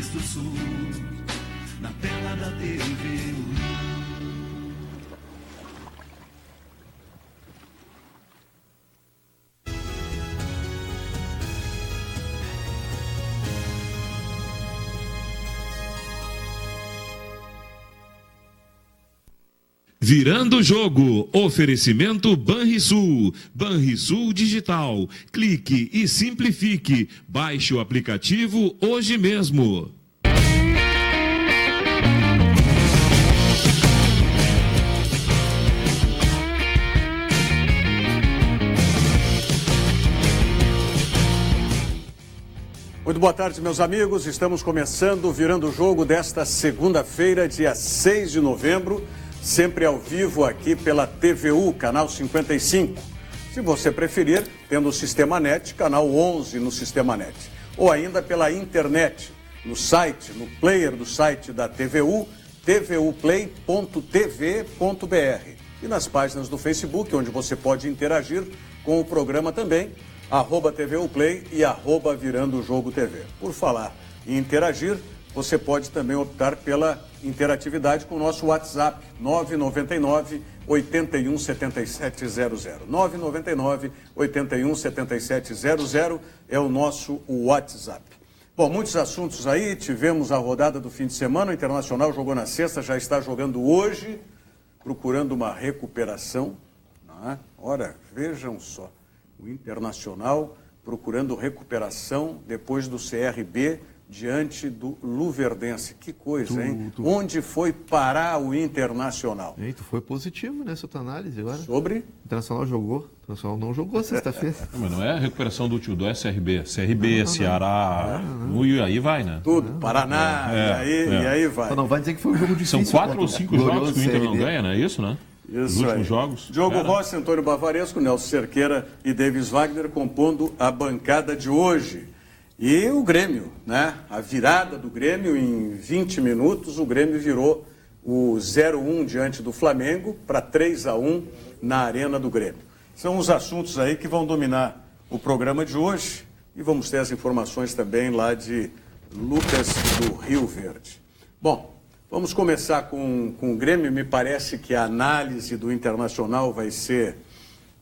Caxias do Sul, na tela da TV. Virando o jogo, oferecimento Banrisul, Banrisul Digital, clique e simplifique, baixe o aplicativo hoje mesmo. Muito boa tarde, meus amigos, estamos começando Virando o Jogo desta segunda-feira, dia 6 de novembro, sempre ao vivo aqui pela TVU, canal 55. Se você preferir, tendo o Sistema NET, canal 11 no Sistema NET. Ou ainda pela internet, no site, no player do site da TVU, tvuplay.tv.br. E nas páginas do Facebook, onde você pode interagir com o programa também, @TVUplay e @Virando o Jogo TV. Por falar em interagir, você pode também optar pela interatividade com o nosso WhatsApp, 999 81 7700. 999 81 7700 é o nosso WhatsApp. Bom, muitos assuntos aí, tivemos a rodada do fim de semana, o Internacional jogou na sexta, já está jogando hoje, procurando uma recuperação. Ora, vejam só, o Internacional procurando recuperação depois do CRB, diante do Luverdense. Que coisa, hein? Onde foi parar o Internacional? Tu foi positivo nessa tua análise agora. Sobre? O Internacional jogou. O Internacional não jogou sexta-feira. Mas não é a recuperação do último, do CRB. CRB, Ceará, e aí vai, né? Tudo, Paraná, e aí vai. Não vai dizer que foi um jogo difícil. São 4 ou 5 jogos que o Inter não ganha, não é isso, né? Isso. Os últimos jogos. Diogo Rossi, Antônio Bavaresco, Nelson Cerqueira e Davis Wagner compondo a bancada de hoje. E o Grêmio, né? A virada do Grêmio em 20 minutos, o Grêmio virou o 0-1 diante do Flamengo para 3-1 na Arena do Grêmio. São os assuntos aí que vão dominar o programa de hoje e vamos ter as informações também lá de Lucas do Rio Verde. Bom, vamos começar com o Grêmio. Me parece que a análise do Internacional vai ser,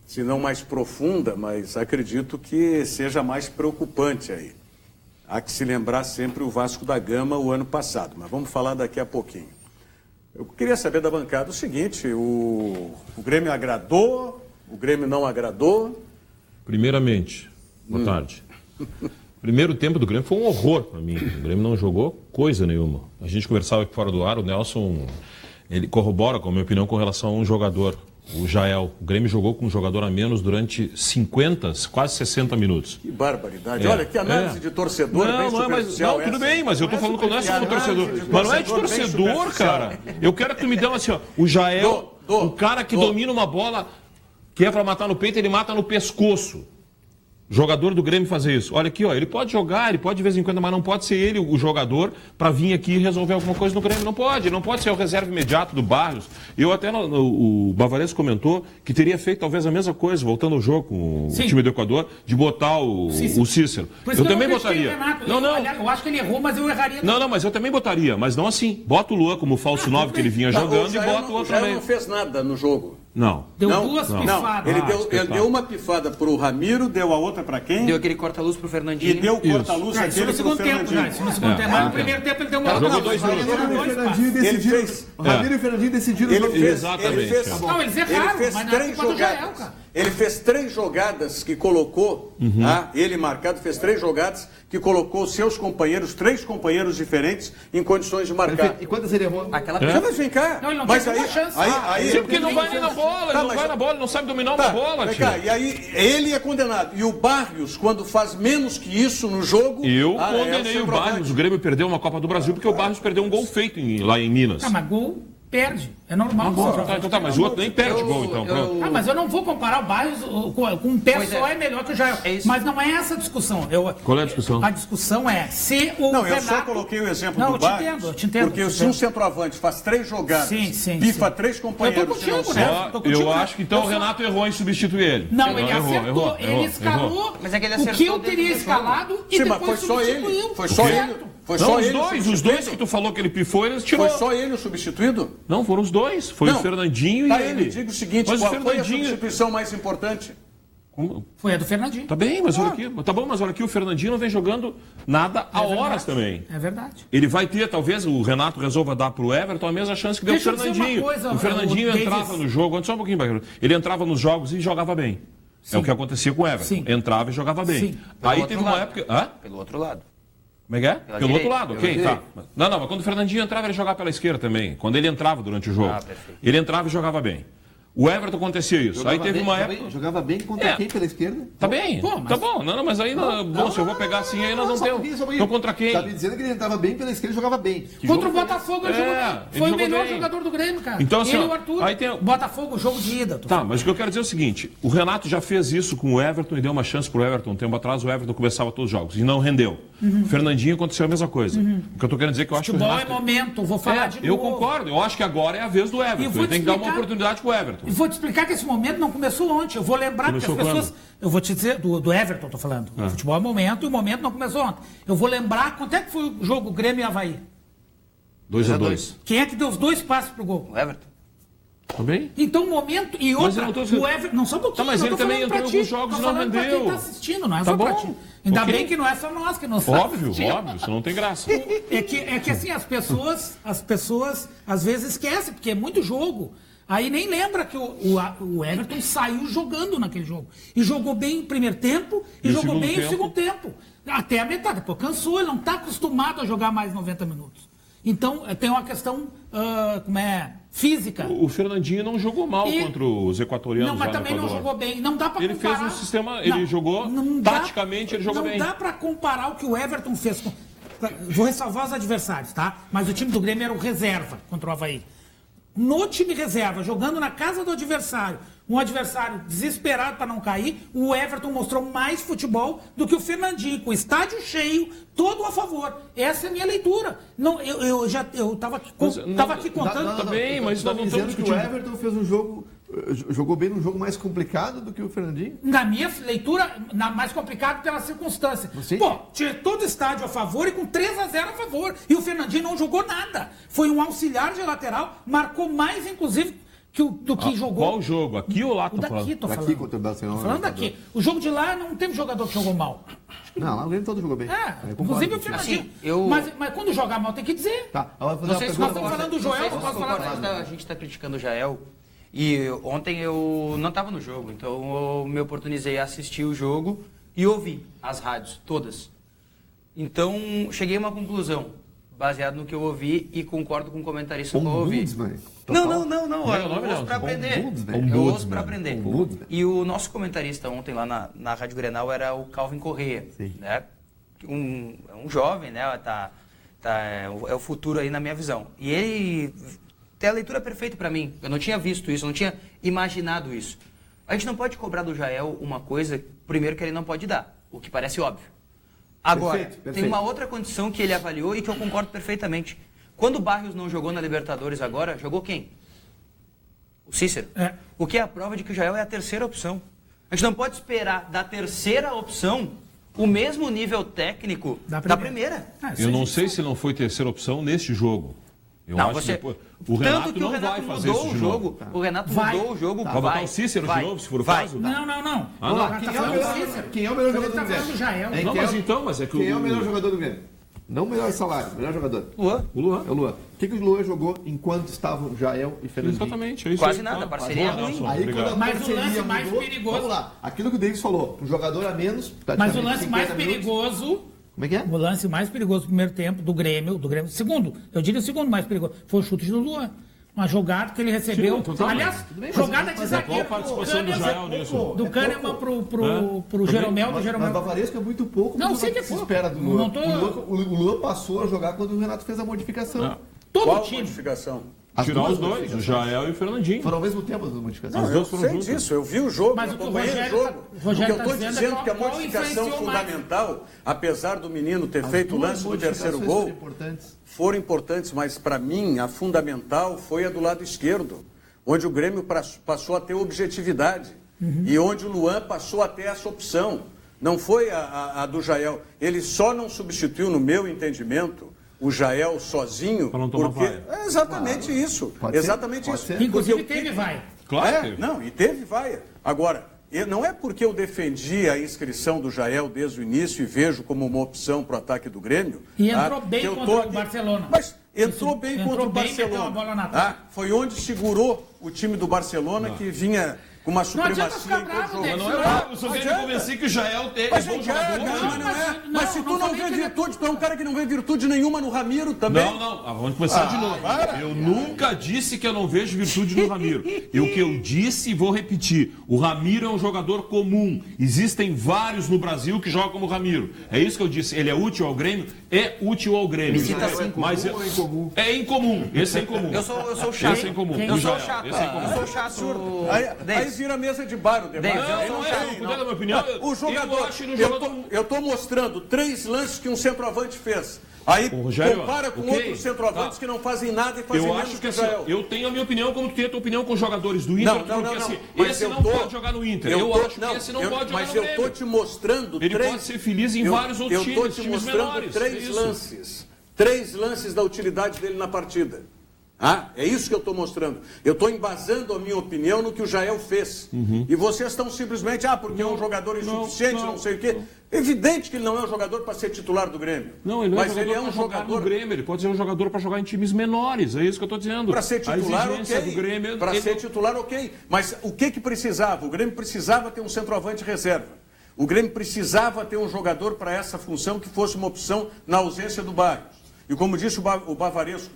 se não mais profunda, mas acredito que seja mais preocupante aí. Há que se lembrar sempre o Vasco da Gama o ano passado, mas vamos falar daqui a pouquinho. Eu queria saber da bancada o seguinte, o Grêmio agradou, o Grêmio não agradou? Primeiramente, boa tarde. Primeiro tempo do Grêmio foi um horror para mim. O Grêmio não jogou coisa nenhuma. A gente conversava aqui fora do ar, o Nelson, ele corrobora com a minha opinião com relação a um jogador, o Jael. O Grêmio jogou com um jogador a menos durante 50, quase 60 minutos. Que barbaridade. Olha, que análise de torcedor bem superficial. Não, tudo bem, mas eu tô falando que não é só como torcedor. Mas não é de torcedor, cara. Eu quero que tu me dê uma assim, ó. O Jael, o cara que domina uma bola, que é para matar no peito, ele mata no pescoço. Jogador do Grêmio fazer isso. Olha aqui, ó, ele pode jogar, ele pode de vez em quando, mas não pode ser ele o jogador para vir aqui e resolver alguma coisa no Grêmio. Não pode, ele não pode ser o reserva imediato do Barrios. Eu até, o Bavaresco comentou que teria feito talvez a mesma coisa, voltando ao jogo com o time do Equador, de botar o Cícero. Eu também botaria. Eu acho que ele errou, mas eu erraria. Não, mas eu também botaria, mas não assim. Bota o Luan como falso 9 que ele vinha jogando e bota o outro também. Ele não fez nada no jogo. Não. Deu duas pifadas. Ele deu uma pifada pro Ramiro, deu a outra para quem? Deu aquele corta-luz pro Fernandinho. E deu corta-luz aquele pro Fernandinho. Isso no segundo tempo. Mas no primeiro tempo ele deu uma Jogou 2 minutos. O Ramiro e o Fernandinho decidiram o jogo. Exatamente. Não, eles erraram, mas não é culpa do Jael, cara. Ele fez 3 jogadas que colocou, ele marcado, fez 3 jogadas que colocou seus companheiros, 3 companheiros diferentes, em condições de marcar. E quantas ele errou? Aquela Mas vem cá. Não, ele não mas teve aí, chance. aí Porque não vai nem na bola, ele não vai na bola, ele não sabe dominar uma bola, vem cá, e aí ele é condenado. E o Barrios, quando faz menos que isso no jogo... Eu condenei o Barrios. O Grêmio perdeu uma Copa do Brasil porque o Barrios perdeu um gol feito lá em Minas. Mas gol perde. É normal. Então tá, mas o outro nem perde gol, então. Pronto. Mas eu não vou comparar o Barrios com um pé só, é melhor que o Jael. Mas não é essa a discussão. Qual é a discussão? A discussão é se o Não, Renato... eu só coloquei o exemplo do Barrios. Eu te entendo. Porque se um centroavante faz 3 jogadas, pifa 3 companheiros... Eu tô contigo, né? Eu acho que então o Renato errou em substituir ele. Não, ele acertou. Ele escalou Mas é que ele o que eu teria escalado e depois substituiu. Foi só ele. Foi Não, só os ele dois substituído? que tu falou que ele pifou, eles tirou. Foi só ele o substituído? Não, foram os dois. Foi Não. o Fernandinho Tá, e eu ele. digo o seguinte, Mas qual o foi a Fernandinho... substituição mais importante? Foi a do Fernandinho. Tá bem, mas olha aqui. Tá bom, mas olha aqui, o Fernandinho não vem jogando nada há horas também. É verdade. Ele vai ter, talvez, o Renato resolva dar pro Everton a mesma chance que deu Deixa o eu dizer uma Fernandinho. coisa, O Fernandinho o entrava Davis. no jogo, só um pouquinho, Barreiro. Ele entrava nos jogos e jogava bem. É o que acontecia com o Everton. Sim. Entrava e jogava bem. Sim. Aí Pelo teve outro uma lado. época. Hã? Pelo outro lado. Como é que é? Pela Pelo outro direita, lado, pela ok, direita. tá. Não, mas quando o Fernandinho entrava, ele jogava pela esquerda também. Quando ele entrava durante o jogo. Perfeito. Ele entrava e jogava bem. O Everton acontecia isso. Aí teve uma época. Jogava bem contra É. quem pela esquerda? Tá bem, Pô, mas- tá bom. Não, mas aí, bom, se eu vou pegar assim, aí nós não só um pouquinho, temos. só um pouquinho. Então contra quem? Tá me dizendo que ele entrava bem pela esquerda e jogava bem. Que Contra o jogo foi Botafogo, ele É, jogou bem. ele Foi o jogou melhor bem. jogador do Grêmio, cara. Então, assim, ele e ó, o Arthur. aí tem- Botafogo, jogo de ida. Tá, mas o que eu quero dizer é o seguinte: o Renato já fez isso com o Everton e deu uma chance pro Everton. Um tempo atrás, o Everton começava todos os jogos e não rendeu. O Fernandinho aconteceu a mesma coisa. O que eu tô querendo dizer é que eu acho que o Futebol Renato. é momento, vou falar de novo. Eu concordo, eu acho que agora é a vez do E Everton. vou Ele te tem que dar uma explicar- oportunidade pro Everton. E vou te explicar que esse momento não começou ontem. Eu vou lembrar que as Começou pessoas. Eu vou te dizer, do Everton, tô falando. O futebol é momento e o momento não começou ontem. Eu vou lembrar quanto é que foi o jogo Grêmio e Avaí. 2-2. Quem é que deu os 2 passes pro gol? O Everton. Tá bem? Então, o momento. E Mas outra, eu não tô dizendo- o Everton. Não, só um pouquinho. Tá, mas eu ele tô também falando pra entrou em ti. alguns jogos Tô e não falando pra rendeu. quem tá assistindo, não é Tá só pra bom. ti. Ainda Ok. bem que não é só nós que não Óbvio, assistindo. óbvio, isso não tem graça. É que assim, as pessoas às vezes esquecem, porque é muito jogo. Aí nem lembra que o Everton saiu jogando naquele jogo. E jogou bem no primeiro tempo e E o jogou segundo bem no tempo? segundo tempo. Até a metade. Pô, cansou, ele não está acostumado a jogar mais 90 minutos. Então, tem uma questão, física. O Fernandinho não jogou mal E- contra os equatorianos. Não, mas lá no também não Equador. jogou bem. Não dá para Ele comparar. fez um sistema, ele jogou, taticamente ele jogou bem. Não dá para comparar o que o Everton fez. Vou ressalvar os adversários, tá? Mas o time do Grêmio era o reserva contra o Avaí. No time reserva, jogando na casa do adversário, um adversário desesperado para não cair, o Everton mostrou mais futebol do que o Fernandinho, com o estádio cheio, todo a favor. Essa é a minha leitura. Não, eu estava aqui, Mas, tava aqui contando. Tá bem, mas Tá nós não dizendo estamos que o discutindo. Everton fez um jogo, jogou bem num jogo mais complicado do que o Fernandinho? Na minha leitura, mais complicado pela circunstância. Sim. Pô, tinha todo o estádio a favor e com 3-0 a favor. E o Fernandinho não jogou nada. Foi um auxiliar de lateral, marcou mais, inclusive, do que jogou. Qual jogo? Aqui ou lá? O Tá daqui, falando? tô Daqui falando. contra o Barcelona. Tô falando daqui. O jogo de lá não teve jogador que jogou mal. Não, lá o Grêmio todo jogou bem. Eu concordo. Inclusive o Fernandinho. Assim, eu- Mas quando jogar mal tem que dizer. Tá, agora vou fazer Não uma sei se pergunta. nós estamos falando do Joel, não sei se eu posso vocês falar concordam, mais. a gente está criticando o Jael. E ontem eu não estava no jogo, então eu me oportunizei a assistir o jogo e ouvir as rádios, todas. Então, cheguei a uma conclusão, baseado no que eu ouvi e concordo com o comentarista que eu ouvi. Ombudsman. Não, Total. não. é o Eu nome, ouço não? para aprender. Ombudsman. Eu ouço para aprender. Ombudsman. E o nosso comentarista ontem lá na Rádio Grenal era o Calvin Corrêa, Sim. né? Um jovem, né? É o futuro aí na minha visão. E ele tem a leitura perfeita para mim. Eu não tinha visto isso, eu não tinha imaginado isso. A gente não pode cobrar do Jael uma coisa, primeiro, que ele não pode dar, o que parece óbvio. Agora, Perfeito. tem uma outra condição que ele avaliou e que eu concordo perfeitamente. Quando o Barrios não jogou na Libertadores agora, jogou quem? O Cícero. É. O que é a prova de que o Jael é a terceira opção. A gente não pode esperar da terceira opção o mesmo nível técnico da primeira. Eu não sei se não foi terceira opção neste jogo. Eu Não, acho você... que o Renato Tanto que não o Renato vai fazer mudou isso o de jogo. novo. O Renato Vai. mudou o jogo. Vai botar o Cícero de novo, se for o caso? Não. Ah, não. Tá Quem é o falando melhor- do Cícero. quem é o melhor Ele jogador tá do Grêmio? falando do Jael. Hein, Não, quem mas é o- então, mas é que Quem é o o- melhor jogador do Grêmio? Não o melhor salário, o melhor jogador. Luan. O Luan. É o Luan. O que o Luan jogou enquanto estavam Jael e Fernandinho? Exatamente, é isso Quase aí. nada, Tá, parceria tá bom, ruim. Nelson, Aí obrigado. quando a Mas o parceria lance mais mudou, perigoso- Vamos lá. Aquilo que o Davis falou, um jogador a menos. Mas o praticamente lance 50 mais minutos. perigoso. Como é que é? O lance mais perigoso do primeiro tempo do Grêmio, segundo, eu diria o segundo mais perigoso, foi o chute do Luan. Uma jogada que ele recebeu. Sim, totalmente. Aliás, bem, jogada de mas zagueiro. qual a participação do Jael nisso? Do Kahneman pro Jeromel, do Mas Jeromel. Bavaresco é muito pouco. Não, do sei que é se pouco. espera do Luan. Não tô- O Luan passou a jogar quando o Renato fez a modificação. Todo Qual o time. modificação? As Tirar duas os dois, o modificações. Jael e o Fernandinho. Foram ao mesmo tempo as modificações. Os Eu dois foram sei juntos. disso, eu vi o jogo, Mas eu o que o acompanhei Rogério o jogo. tá- o Rogério o que eu tá estou dizendo é dizendo é que a qual modificação influenciou mais. fundamental, apesar do menino ter As feito o duas lance do terceiro modificações gol, foram importantes. foram importantes, mas para mim a fundamental foi a do lado esquerdo, onde o Grêmio passou a ter objetividade e onde o Luan passou a ter essa opção. Não foi a do Jael. Ele só não substituiu, no meu entendimento, o Jael sozinho. Para não tomar porque vaia. é exatamente isso. Pode Exatamente ser? isso. Pode ser. Inclusive Porque teve vai. Claro. que teve. não, e teve vaia. Agora, não é porque eu defendi a inscrição do Jael desde o início e vejo como uma opção para o ataque do Grêmio. E entrou bem que eu contra tô o aqui. Barcelona. Mas entrou bem Entrou contra o bem, Barcelona. meteu a bola na trave. Foi onde segurou o time do Barcelona, que vinha com uma adianta supremacia ficar em todo bravo, jogo. David. Não é bravo, eu só quero adianta. convencer que o Jael é Mas bom não, jogador. mas se tu não falei vê que ele é virtude, tu é um cara que não vê virtude nenhuma no Ramiro também. Não, vamos começar de novo. Eu nunca disse que eu não vejo virtude no Ramiro. E o que eu disse, e vou repetir, o Ramiro é um jogador comum. Existem vários no Brasil que jogam como o Ramiro. É isso que eu disse. Ele é útil ao Grêmio? É útil ao Grêmio. Me cita cinco. Mas Ou é incomum? é incomum. Esse é incomum. Eu sou chato. Esse é incomum. Eu O sou Jael, chato. esse é incomum. Eu sou chato. Aí Davis. vira mesa de bar o debate. Davis, Não, eu não sou é. chato. Eu vou dar a minha opinião. O jogador, Eu acho ele um jogador... eu estou mostrando 3 lances que um centroavante fez. Aí Ô, Rogério, compara com ok, outros centroavantes tá. que não fazem nada e fazem Eu menos acho que o assim, Jael. eu tenho a minha opinião, como tu tem a tua opinião com os jogadores do Inter. Porque assim, Mas esse eu não tô- pode jogar no Inter. Eu acho que esse não pode jogar mas no eu Grêmio. tô te mostrando Ele pode ser feliz em vários outros Eu tô times, te times mostrando menores. É 3 isso. lances. 3 lances da utilidade dele na partida. É isso que eu estou mostrando. Eu estou embasando a minha opinião no que o Jael fez. E vocês estão simplesmente, porque é um jogador insuficiente, não sei o quê. Evidente que ele não é um jogador para ser titular do Grêmio. Não, ele não mas é ele é jogador um para jogar no jogador Grêmio. Ele pode ser um jogador para jogar em times menores. É isso que eu estou dizendo. para ser titular, a exigência ok. do Grêmio... Para ele- ser titular, ok. Mas o que precisava? O Grêmio precisava ter um centroavante reserva. O Grêmio precisava ter um jogador para essa função que fosse uma opção na ausência do Barrios. E como disse o Bavaresco,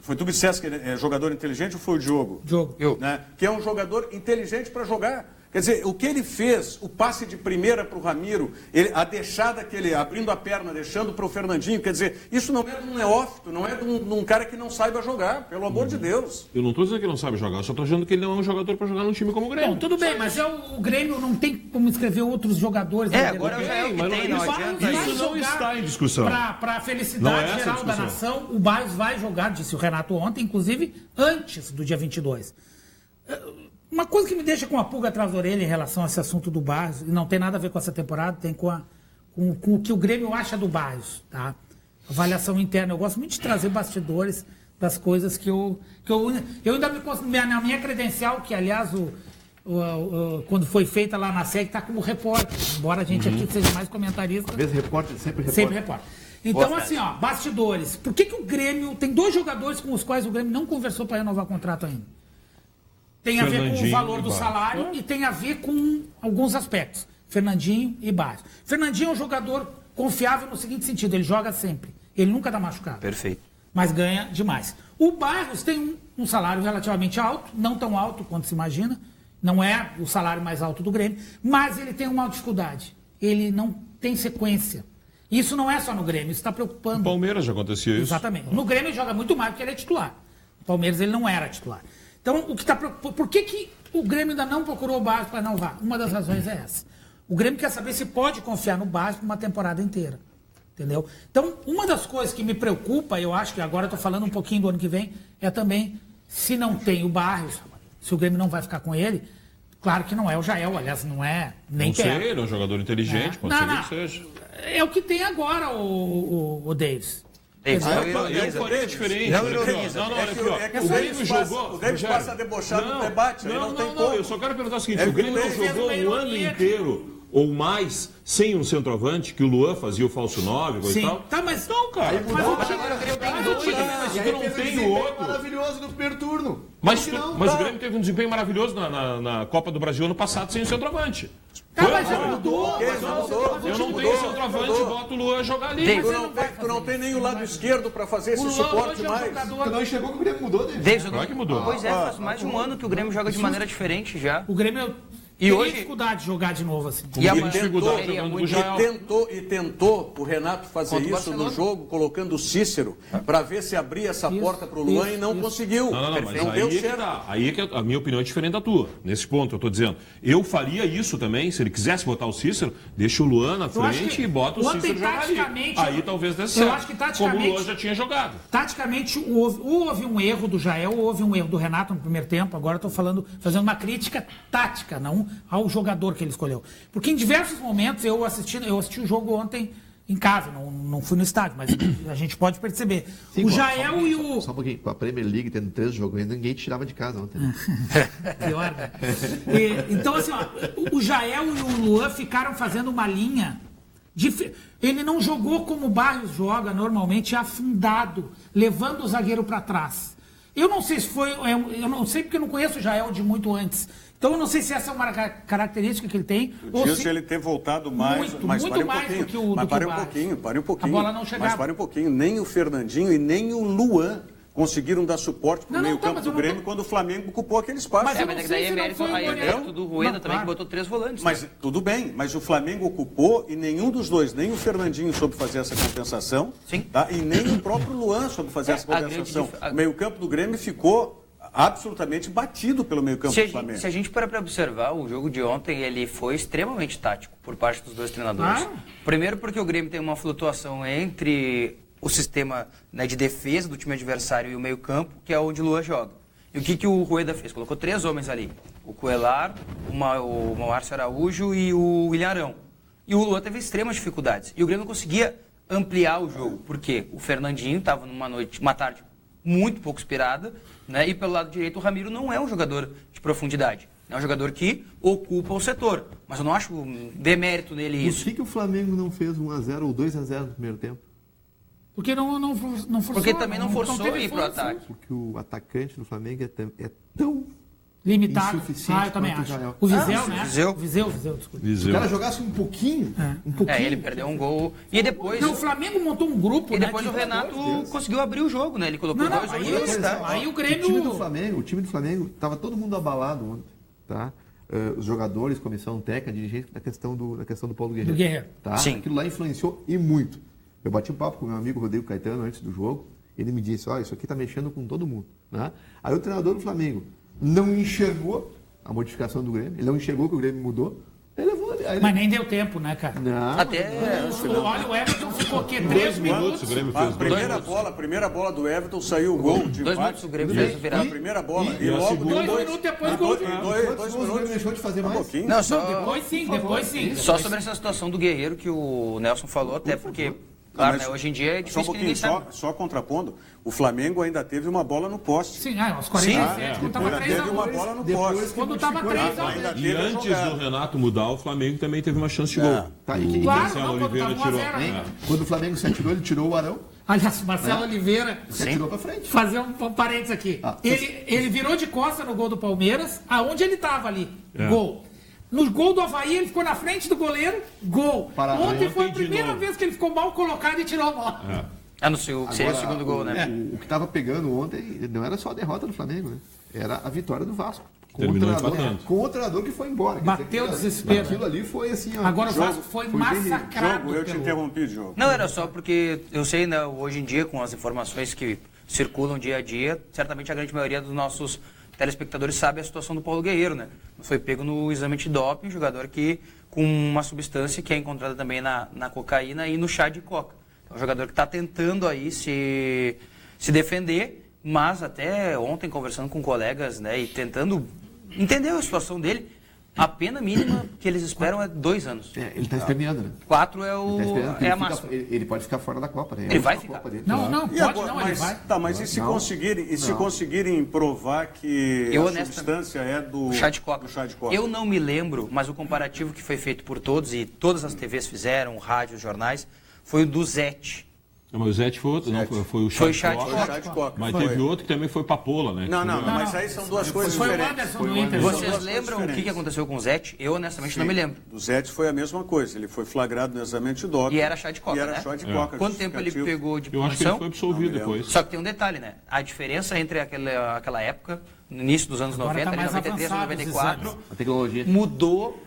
foi tu que disseste que ele é jogador inteligente ou foi o Diogo? Diogo. Né? Que é um jogador inteligente para jogar. Quer dizer, o que ele fez, o passe de primeira para o Ramiro, a deixada que ele, abrindo a perna, deixando para o Fernandinho, quer dizer, isso não é de um neófito, não é de um cara que não saiba jogar, pelo amor de Deus. Eu não estou dizendo que ele não sabe jogar, eu só estou dizendo que ele não é um jogador para jogar num time como o Grêmio. Bom, tudo bem, mas o Grêmio não tem como escrever outros jogadores. É, na agora dele. já é o que mas tem, não- não isso- adianta. isso não está em discussão. Para a Não felicidade é essa a geral da discussão. nação, o Barrios vai jogar, disse o Renato ontem, inclusive antes do dia 22. Uma coisa que me deixa com a pulga atrás da orelha em relação a esse assunto do Barrios, e não tem nada a ver com essa temporada, tem com o que o Grêmio acha do Barrios, tá? Avaliação interna. Eu gosto muito de trazer bastidores das coisas que eu ainda me considero, na minha credencial, que aliás quando foi feita lá na SEG, está como repórter, embora a gente aqui seja mais comentarista. Às vezes repórter, sempre repórter. Sempre repórter. Então, assim, bastidores. Por que o Grêmio... Tem 2 jogadores com os quais o Grêmio não conversou para renovar o contrato ainda. Tem a ver com o Fernandinho valor e do Barros. salário e tem a ver com alguns aspectos. Fernandinho e Barros. Fernandinho é um jogador confiável no seguinte sentido, ele joga sempre. Ele nunca dá machucado. Perfeito. Mas ganha demais. O Barros tem um salário relativamente alto, não tão alto quanto se imagina, não é o salário mais alto do Grêmio, mas ele tem uma dificuldade. Ele não tem sequência. Isso não é só no Grêmio, isso está preocupando. No Palmeiras já acontecia isso. Exatamente. No Grêmio ele joga muito mais porque ele é titular. No Palmeiras ele não era titular. Então, o que está preocupando... Por que o Grêmio ainda não procurou o Barros para renovar? Uma das razões é essa. O Grêmio quer saber se pode confiar no Barros por uma temporada inteira. Entendeu? Então, uma das coisas que me preocupa, eu acho que agora estou falando um pouquinho do ano que vem, é também, se não tem o Barros, se o Grêmio não vai ficar com ele, claro que não é o Jael, aliás, não é nem Não sei, perto. ele é um jogador inteligente, pode ser que seja. É o que tem agora, o Davis. Davis, Quer dizer, não Eu faria diferente. Não olha aqui, ó. ironiza. Não, olha aqui, ó. É que O Grêmio jogou... O Davis passa a debochar do debate, aí não tem como. Eu só quero perguntar o seguinte, É o Grêmio que não fez jogou uma o ano ironia. inteiro ou mais sem um centroavante, que o Luan fazia o falso 9 e Sim. tal? Tá, mas Não, cara. Mas o time, Agora o Grêmio tem mas o dois. time- Mas E tu aí não teve um tem o desempenho outro. maravilhoso no primeiro turno. Mas Por que não? o Grêmio teve um desempenho maravilhoso na Copa do Brasil ano passado sem o centroavante. Tá, mas já mudou. Eu não tenho centroavante, boto o Luan jogar ali. Davis, Tu não tem nem o lado esquerdo para fazer esse O Luan suporte hoje é um mais. Tu jogador... não enxergou que o Grêmio mudou, David? Davis, Claro que mudou. Pois é, faz mais de um ano que o Grêmio joga de maneira diferente já. O Grêmio E tem hoje- dificuldade de jogar de novo assim. E Tem amanhã dificuldade seria jogando com o muito- Jael. E tentou o Renato fazer Contra o isso no Barcelona. jogo, colocando o Cícero, para ver se abria essa Isso, porta para o Luan isso, e não isso. conseguiu. Não, mas Não aí deu é que certo. tá. Aí é que a minha opinião é diferente da tua. Nesse ponto, eu tô dizendo. Eu faria isso também, se ele quisesse botar o Cícero, deixa o Luan na Eu acho frente que e bota o ontem, Cícero jogar ali. taticamente, Aí talvez desse eu certo. acho que Como taticamente- o Luan já tinha jogado. Taticamente, houve um erro do Jael, houve um erro do Renato no primeiro tempo. Agora estou fazendo uma crítica tática, não relação ao jogador que ele escolheu. Porque em diversos momentos eu assisti o jogo ontem em casa, não fui no estádio, mas a gente pode perceber. Sim, o Jael e o... Só um pouquinho, com a Premier League tendo 3 jogos, ninguém te tirava de casa ontem. Né? Pior, né? Então, assim, ó, o Jael e o Luan ficaram fazendo uma linha. Ele não jogou como o Barrios joga normalmente, afundado, levando o zagueiro para trás. Eu não sei se foi. Eu não sei porque eu não conheço o Jael de muito antes. Então eu não sei se essa é uma característica que ele tem. Ou se ele ter voltado mais, mas muito pare mais do que o Mas pare um Barrios. pouquinho, pare um pouquinho. A bola não chegava. Mas pare um pouquinho. Nem o Fernandinho e nem o Luan conseguiram dar suporte para o meio-campo do Grêmio quando o Flamengo ocupou aquele espaço. Mas eu Mas não é que sei daí é se não mérito, foi o aí é Moreira. mérito do Rueda Não, também, claro. que botou 3 volantes. Mas tudo bem, mas o Flamengo ocupou e nenhum dos dois, nem o Fernandinho soube fazer essa compensação, Sim. tá? E nem o próprio Luan soube fazer essa a compensação. grande O meio-campo do Grêmio ficou absolutamente batido pelo meio-campo do Flamengo. Se a gente parar para observar, o jogo de ontem ele foi extremamente tático por parte dos dois treinadores. Primeiro porque o Grêmio tem uma flutuação entre o sistema, né, de defesa do time adversário e o meio-campo, que é onde o Luan joga. E o que o Rueda fez? Colocou 3 homens ali. O Coelar, o Márcio Araújo e o William Arão. E o Luan teve extremas dificuldades. E o Grêmio não conseguia ampliar o jogo. Por quê? O Fernandinho estava uma tarde muito pouco inspirada, né? E pelo lado direito o Ramiro não é um jogador de profundidade. É um jogador que ocupa o setor. Mas eu não acho demérito nele isso. Por que o Flamengo não fez 1-0 ou 2-0 no primeiro tempo? Porque não forçou. Porque também não forçou teve ir pro força. ataque. Porque o atacante do Flamengo é tão Limitado. insuficiente Eu também quanto acho. o Jael. O Viseu, né? Viseu. Viseu, desculpa. Se o cara jogasse um pouquinho, Ele perdeu um gol. E depois... Não, o Flamengo montou um grupo, E depois né? o Renato conseguiu abrir o jogo, né? Ele colocou Não, dois aí jogadores, tá? Aí o O time do Grêmio... Flamengo, estava todo mundo abalado ontem, tá? Os jogadores, comissão técnica, dirigente, na questão do Paulo Guerreiro. Do Guerreiro. Tá? Sim. Aquilo lá influenciou e muito. Eu bati um papo com o meu amigo Rodrigo Caetano antes do jogo, ele me disse, olha, isso aqui está mexendo com todo mundo. Né? Aí o treinador do Flamengo não enxergou a modificação do Grêmio, ele não enxergou que o Grêmio mudou, ele levou... Aí Mas nem deu tempo, né, cara? Não, Olha, o Everton ficou aqui 3 minutos. O Grêmio A fez primeira bola do Everton saiu o gol de 2 minutos o Grêmio fez a virada. A primeira bola. E a logo segunda- 2 minutos depois, gol de... Quantos gols o Grêmio deixou de fazer mais? pouquinho. Não, só... Depois sim. Só sobre essa situação do Guerreiro que o Nelson falou, até porque, claro, né, hoje em dia é Só um difícil que ninguém pouquinho, sabe. só contrapondo, o Flamengo ainda teve uma bola no poste. Sim, aos 47, quando tava Ainda 3 teve a uma 2. bola no depois poste. Quando tava 3 a 2. Ainda E teve a antes jogada. do Renato mudar, o Flamengo também teve uma chance de gol. Tá, e Claro, Marcelo não, quando Oliveira tava 1 a tirou. 0 ainda. Quando o Flamengo se atirou, ele tirou o Arão, Aliás, Marcelo Oliveira, se atirou para frente. fazer um parênteses aqui. Ele virou de costa no gol do Palmeiras, aonde ele estava ali. Gol. No gol do Avaí, ele ficou na frente do goleiro, gol. Parabéns. Ontem foi a Ontem de primeira novo. vez que ele ficou mal colocado e tirou a bola. No seria o segundo gol, né? O que estava pegando ontem não era só a derrota do Flamengo, né? Era a vitória do Vasco. Terminou o treinador, empatando. com o treinador que foi embora. Quer Bateu dizer, o desespero. Aquilo ali foi assim, ó. Agora o Vasco foi massacrado. Jogo, eu te pelo- interrompi, Diogo. Não, era só porque eu sei, né, hoje em dia, com as informações que circulam dia a dia, certamente a grande maioria dos nossos telespectadores sabe a situação do Paulo Guerreiro, né? Foi pego no exame de doping, um jogador que com uma substância que é encontrada também na cocaína e no chá de coca. É um jogador que está tentando aí se defender, mas até ontem conversando com colegas, né, e tentando entender a situação dele, a pena mínima que eles esperam é 2 anos. Ele está esperneando, né? 4 é, Ele tá esperando que é a ele fica- máxima. ele pode ficar fora da Copa, né? Ele vai A ficar. Copa dele. Não, não, E pode agora, não, ele mas, vai. tá, mas e se Não. conseguirem provar que Eu a honestamente- substância é do Chá de coca. do chá de coca? Eu não me lembro, mas o comparativo que foi feito por todos, e todas as TVs fizeram, rádios, jornais, foi o do Zete. Não, mas o Zete foi outro, não, foi o Foi Chá de chá de Coca. Foi chá de coca. Mas Foi. teve outro que também foi Papola, né? Não, Foi- mas aí são duas coisas Foi o diferentes. Anderson Foi do o Inter. Anderson. Vocês Duas lembram coisas o que diferentes. aconteceu com o Zete? Eu, honestamente, não me lembro. Do Zete foi a mesma coisa. Ele foi flagrado no exame antidoping. E era chá de coca, E era né? chá de coca. Quanto tempo ele justificativo. pegou de Eu acho que ele punição? foi absolvido Não me lembro. depois. Só que tem um detalhe, né? A diferença entre aquela época, no início dos anos Agora 90, tá ali, mais 93, avançado os 94, exames. A tecnologia.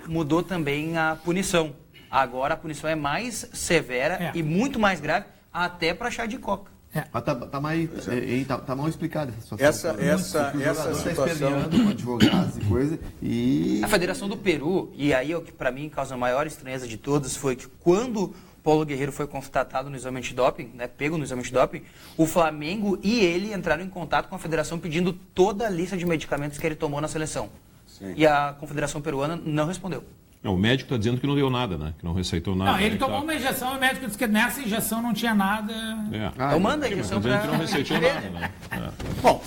mudou também a punição. Agora a punição é mais severa e muito mais grave, até para chá de coca. Mas tá mal explicada essa situação. Essa O jogador tá situação. esperneando com advogados e coisa, e... A Federação do Peru, e aí o que para mim causa a maior estranheza de todas, foi que quando Paulo Guerreiro foi constatado no exame antidoping, né, pego no exame antidoping, o Flamengo e ele entraram em contato com a Federação pedindo toda a lista de medicamentos que ele tomou na seleção. e a Confederação Peruana não respondeu. O médico está dizendo que não deu nada, né? Que não receitou nada. Não, ele tomou uma injeção e o médico disse que nessa injeção não tinha nada. Eu mando a injeção Dizendo para... que não receitou nada, né? Bom,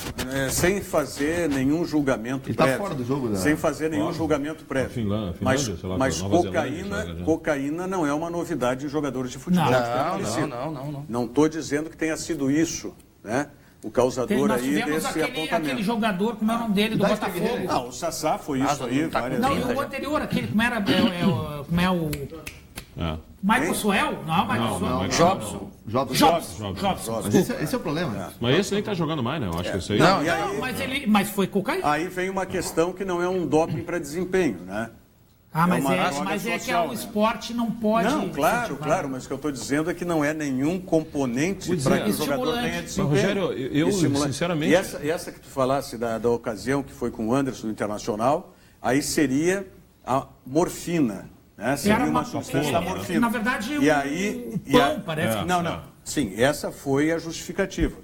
sem fazer nenhum julgamento Ele tá prévio. fora do jogo, né? Sem fazer nenhum julgamento prévio. Finlândia, mas sei lá, mas Nova Zelândia, joga já. cocaína não é uma novidade em jogadores de futebol. Não. que tenha aparecido. Não. Não estou dizendo que tenha sido isso, né? O causador Nós aí tivemos desse aquele apontamento. jogador, como é o nome dele, do Idade Botafogo. Guerreiro. Ah, o Sassá foi isso aí. tá com várias Não, vezes. e o já. anterior, aquele, como era, como é o... É. Michael Suel? Não, Michael Suel. Jobson. Jobson. Mas esse é o problema. Mas esse nem tá jogando mais, né? Eu acho que isso aí... Não, E aí, Mas foi cocaína. aí vem uma questão que não é um doping para desempenho, né? Ah, mas uma é, droga mas é que social, o né? esporte não pode... Não, claro, incentivar. claro, mas o que eu estou dizendo é que não é nenhum componente Pois para é. que o jogador Estimulante. tenha Mas, desempenho. Rogério, eu Estimulante. sinceramente... E essa que tu falasse da ocasião que foi com o Anderson no Internacional, aí seria a morfina, né? Seria Era uma uma substância da morfina. Na verdade, e aí, o pão, parece. Não. Sim, essa foi a justificativa.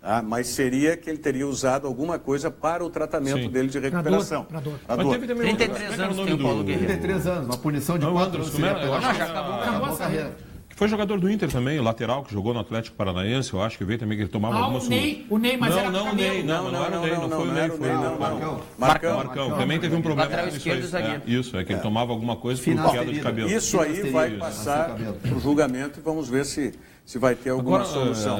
Tá? Mas seria que ele teria usado alguma coisa para o tratamento Sim. dele de recuperação. Pra dor. Pra Mas dor. teve também 33 anos tem o Paulo Guerreiro. 33 anos, uma punição de Não, 4 Anderson, anos. como era? seria pela- Não, já acabou. Acabou a carreira. Que foi jogador do Inter também, lateral, que jogou no Atlético Paranaense, eu acho que veio também, que ele tomava Ah, algumas... o Ney, mas não, era não, o cabelo. Ney, não era o Ney, não foi o Ney, foi o Marcão. Marcão. Também teve um problema Lateral com isso esquerdo aí. e zagueiro. Isso, é que ele tomava alguma coisa por Final queda de ferida. cabelo. Isso aí Isso. vai Isso. passar Cabelo. para o julgamento e vamos ver se vai ter alguma Agora, solução.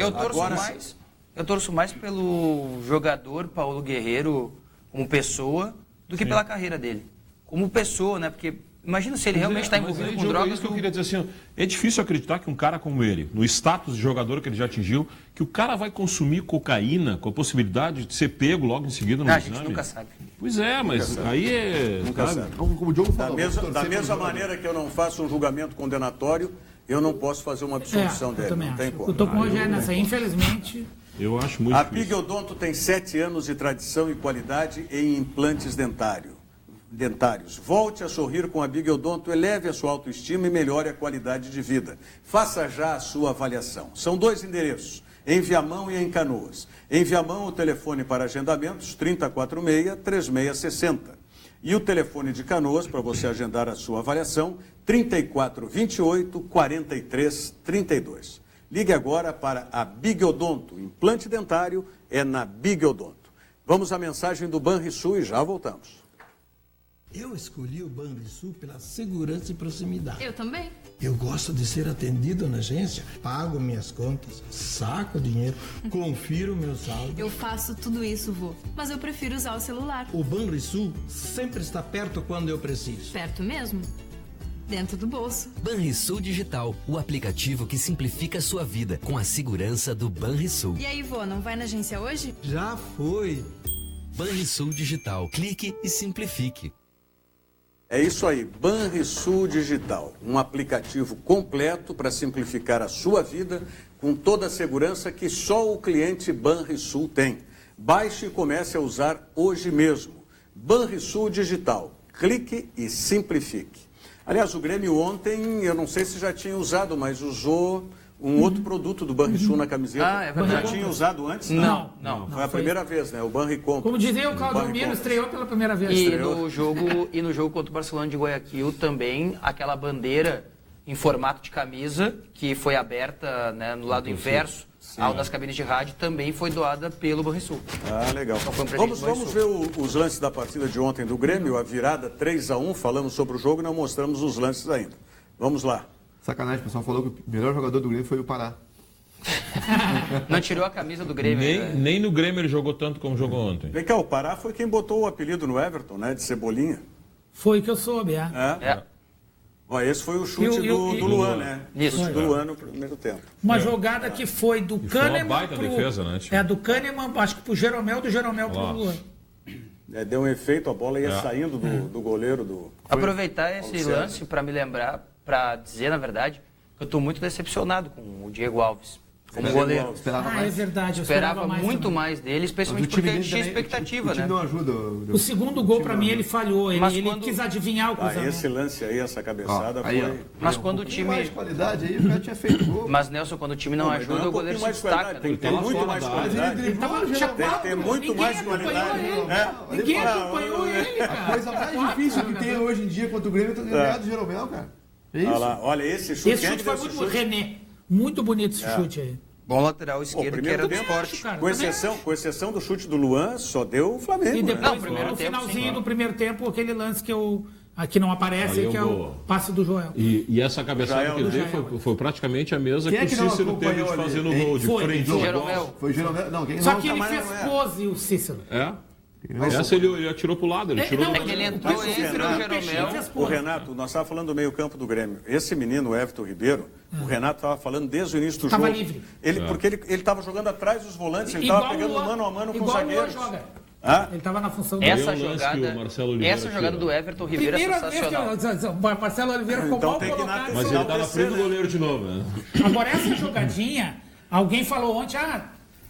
Eu torço mais pelo jogador Paulo Guerreiro como pessoa do que pela carreira dele. Como pessoa, né? Porque imagina se ele realmente está envolvido com drogas. Isso que eu queria dizer assim, ó, é difícil acreditar que um cara como ele, no status de jogador que ele já atingiu, que o cara vai consumir cocaína com a possibilidade de ser pego logo em seguida no A exame. gente nunca sabe. Pois é, mas aí é... Nunca sabe? sabe. Como o Diogo Da falou, mesma, vamos da torcer mesma pro jogador. maneira que eu não faço um julgamento condenatório, eu não posso fazer uma absolução Eu dele. também Não tem acho. como. Eu tô com o Rogério nessa aí, infelizmente. Eu acho muito A difícil. Big Odonto tem 7 anos de tradição e qualidade em implantes dentários. Volte a sorrir com a Big Odonto, eleve a sua autoestima e melhore a qualidade de vida. Faça já a sua avaliação. São 2 endereços, em Viamão e em Canoas. Em Viamão, o telefone para agendamentos 3046-3660. E o telefone de Canoas, para você agendar a sua avaliação, 3428-4332. Ligue agora para a Big Odonto. Implante dentário é na Big Odonto. Vamos à mensagem do Banrisul e já voltamos. Eu escolhi o Banrisul pela segurança e proximidade. Eu também. Eu gosto de ser atendido na agência, pago minhas contas, saco o dinheiro, confiro meu saldo. Eu faço tudo isso, vô. Mas eu prefiro usar o celular. O Banrisul sempre está perto quando eu preciso. Perto mesmo. Dentro do bolso. Banrisul Digital, o aplicativo que simplifica a sua vida com a segurança do Banrisul. E aí, vô, não vai na agência hoje? Já foi. Banrisul Digital, clique e simplifique. É isso aí, Banrisul Digital, um aplicativo completo para simplificar a sua vida com toda a segurança que só o cliente Banrisul tem. Baixe e comece a usar hoje mesmo. Banrisul Digital, clique e simplifique. Aliás, o Grêmio ontem, eu não sei se já tinha usado, mas usou um outro produto do Banrisul na camiseta. Ah, é verdade. Já tinha usado antes? Não. Foi a primeira vez, né? O Banricompra. Como dizia o O Claudio Miro, Banricompra. estreou pela primeira vez. E no jogo contra o Barcelona de Guayaquil também, aquela bandeira em formato de camisa, que foi aberta, né, no lado inverso ao das cabines de rádio, também foi doada pelo Banrisul. Ah, legal. Então foi um presente do Vamos ver os lances da partida de ontem do Grêmio, a virada 3-1, falamos sobre o jogo e não mostramos os lances ainda. Vamos lá. Sacanagem, o pessoal falou que o melhor jogador do Grêmio foi o Pará. Não tirou a camisa do Grêmio. né? Nem no Grêmio ele jogou tanto como jogou ontem. Vem cá, o Pará foi quem botou o apelido no Everton, né? De Cebolinha. Foi que eu soube, é. É. Ó, esse foi o chute E o- do Luan, né? Isso. Chute do Luan no primeiro tempo. Uma jogada que foi do foi uma Kahneman baita defesa, né, Chico? do Kahneman, acho que pro Jeromel, do Jeromel pro Olha lá. Luan. Deu um efeito, a bola ia saindo do goleiro do... Aproveitar esse Paulo César. lance para me lembrar, para dizer, na verdade, que eu estou muito decepcionado com o Diego Alves. como goleiro. Esperava É mais. verdade. Eu Esperava mais muito também. mais dele, Mas especialmente o time porque dele tinha também- expectativa, o time né? não ajuda. O segundo gol, pra mim, ele falhou. Mas Ele quando- quis adivinhar o cruzamento. Esse lance aí, essa cabeçada Aí, foi... ó. Mas quando o Mais time... qualidade aí, o cara tinha feito gol. Mas, Nelson, quando o time não Mas ajuda, é o goleiro se mais destaca. qualidade, tem né? que ter muito mais Mas qualidade. ele driblou, Tava geral. Tem que ter muito Ninguém mais acompanhou qualidade. ele. É. Ninguém Ele fala, acompanhou ele, A cara. coisa mais difícil que tem hoje em dia contra o Grêmio é ganhar do Jeromel, cara. É isso. Olha lá, olha esse chute. Esse quem é chute que foi deu muito esse chute? René. Muito bonito esse chute aí. Bom lateral Pô, esquerdo, que primeiro era do tempo, esporte. cara. com exceção do chute do Luan, só deu o Flamengo. E né? depois, Não, primeiro no tempo, finalzinho sim. do primeiro tempo, aquele lance que aqui não aparece, Aí eu que é o vou- passe do Joel. E essa cabeçada Jael, que ele né? deu foi praticamente a mesma Quem que é que o não Cícero teve de acompanhou fazer ali? no gol, de Foi, frente. foi. Jeromel. Foi o Jeromel. Não, quem Só não, que ele mas fez não é. pose, o Cícero. É? Essa ele atirou pro lado, ele tirou não, do É que ele Mas entrou o entre o Renato- Jeromel. fez O pose. Renato, nós estávamos falando do meio campo do Grêmio. Esse menino, o Everton Ribeiro, o Renato estava falando desde o início do Tava jogo. livre. Porque ele estava jogando atrás dos volantes, ele Igual estava pegando o Luan- mano a mano com os igual o Luan zagueiros. joga. Ah? Ele estava na função Essa- Essa Aí é o lance que jogada, o Marcelo Oliveira essa jogada tira. do Everton Ribeiro é Primeira vez sensacional. o Marcelo Oliveira ficou Então mal tem que ir na colocado. Mas ele tá na frente do goleiro de novo, né? Agora, essa jogadinha, alguém falou ontem,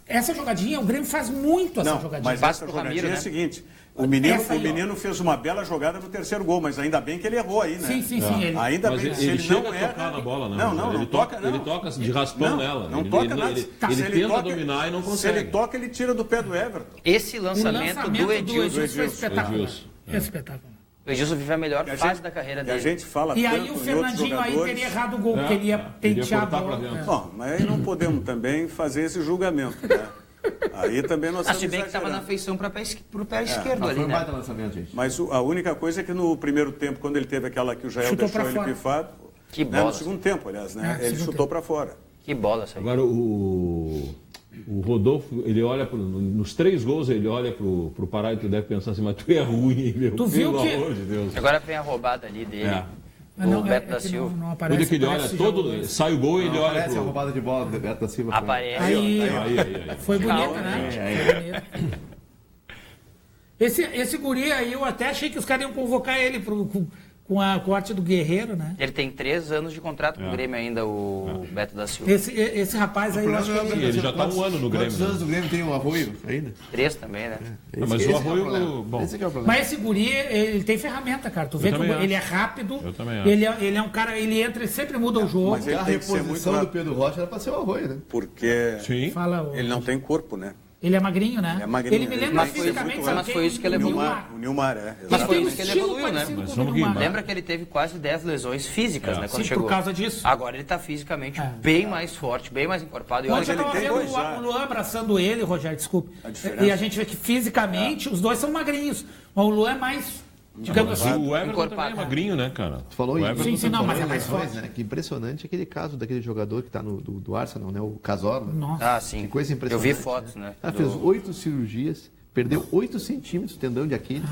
essa jogadinha, o Grêmio faz muito essa Não, jogadinha. mas Passa essa pro jogadinha Ramiro, é né? o seguinte, o menino, ó. fez uma bela jogada no terceiro gol, mas ainda bem que ele errou aí, né? Sim. Ele, Ainda Mas bem ele, que se ele ele chega não a erra... tocar na bola, não. Não, ele não toca, toca, não. Ele toca de raspão Não, nela. não ele, toca ele, nada. ele, Tá, ele se tenta toca- dominar e não Se consegue. ele toca, ele tira do pé do Everton. Esse o lançamento do Edilson. foi espetacular. Edilson. Espetacular. O Edilson vive a melhor E a fase gente- da carreira E a dele. gente fala E tanto aí o em outros Fernandinho aí jogadores. teria errado o gol, porque ele ia pentear a cortar pra bola. dentro. Bom, mas aí não podemos também fazer esse julgamento, né? Aí também nós Ah, estamos se bem que estava na exagerando. feição pro pé esquerdo Foi ali, um baita né? lançamento, gente. Mas a única coisa é que no primeiro tempo, quando ele teve aquela que o Jael Chutou deixou pra ele fora. pifado, Que né, bola. no segundo tempo, aliás, né? Ele segundo chutou tempo. para fora. Que bola essa aí. Agora o Rodolfo, ele olha nos 3 gols, ele olha pro Pará e tu deve pensar assim, mas tu é ruim, hein, meu? Tu viu Pelo que- amor de Deus. Agora vem a roubada ali dele. É. O Beto da que Silva. Não aparece, Tudo que ele olha, parece já o todo, lance. sai o gol e ele olha Parece a pro... roubada de bola do Beto da Silva. Aparece. Aí, Aí. foi bonita, Calma, né? gente. Foi bonita. Esse guri aí, eu até achei que os caras iam convocar ele com a corte do Guerreiro, né? Ele tem 3 anos de contrato com o Grêmio ainda, o Beto da Silva. Esse rapaz aí, eu acho que Sim, ele já tá um ano no Grêmio, Quantos né? anos do Grêmio tem o Arroio ainda? 3 também, né? Mas Esse o é Arroio, problema. bom. Esse que é o problema. Mas esse guri, ele tem ferramenta, cara. Tu vê que também acho. ele é rápido. Eu também acho. Ele é um cara, ele entra e sempre muda o jogo. Mas ele Aquela tem que ser muito reposição do rápido, Pedro Rocha era pra ser o Arroio, né? porque Sim. Fala, ele não tem corpo, né? ele é magrinho, né? Ele é magrinho, Ele me ele lembra tem que ser fisicamente, muito sabe rápido. quem? Mas foi isso que ele O evoluiu. Nilmar. O Nilmar, é. Mas Ele foi tem isso um que ele estilo evoluiu, né? parecido Mas com o vamos Nilmar. que- Lembra que ele teve quase 10 lesões físicas, né? Quando Sim, chegou. por causa disso. Agora ele tá fisicamente bem mais forte, bem mais encorpado. E Ontem olha, eu ele tava tem vendo dois o já. Luan abraçando ele, Rogério, desculpe. diferença. E a gente vê que fisicamente os dois são magrinhos. Mas o Luan é mais, digamos assim. O Everton encorpado. também é magrinho, né, cara? Tu falou o em Everton Sim, sim, não, mas é falou em mais lesões, forte. né? Que impressionante aquele caso daquele jogador que tá do Arsenal, né? O Cazorla. Nossa. Ah, sim. Que coisa Eu impressionante. vi fotos, né? Ah, fez 8 cirurgias, perdeu 8 centímetros de tendão de Aquiles,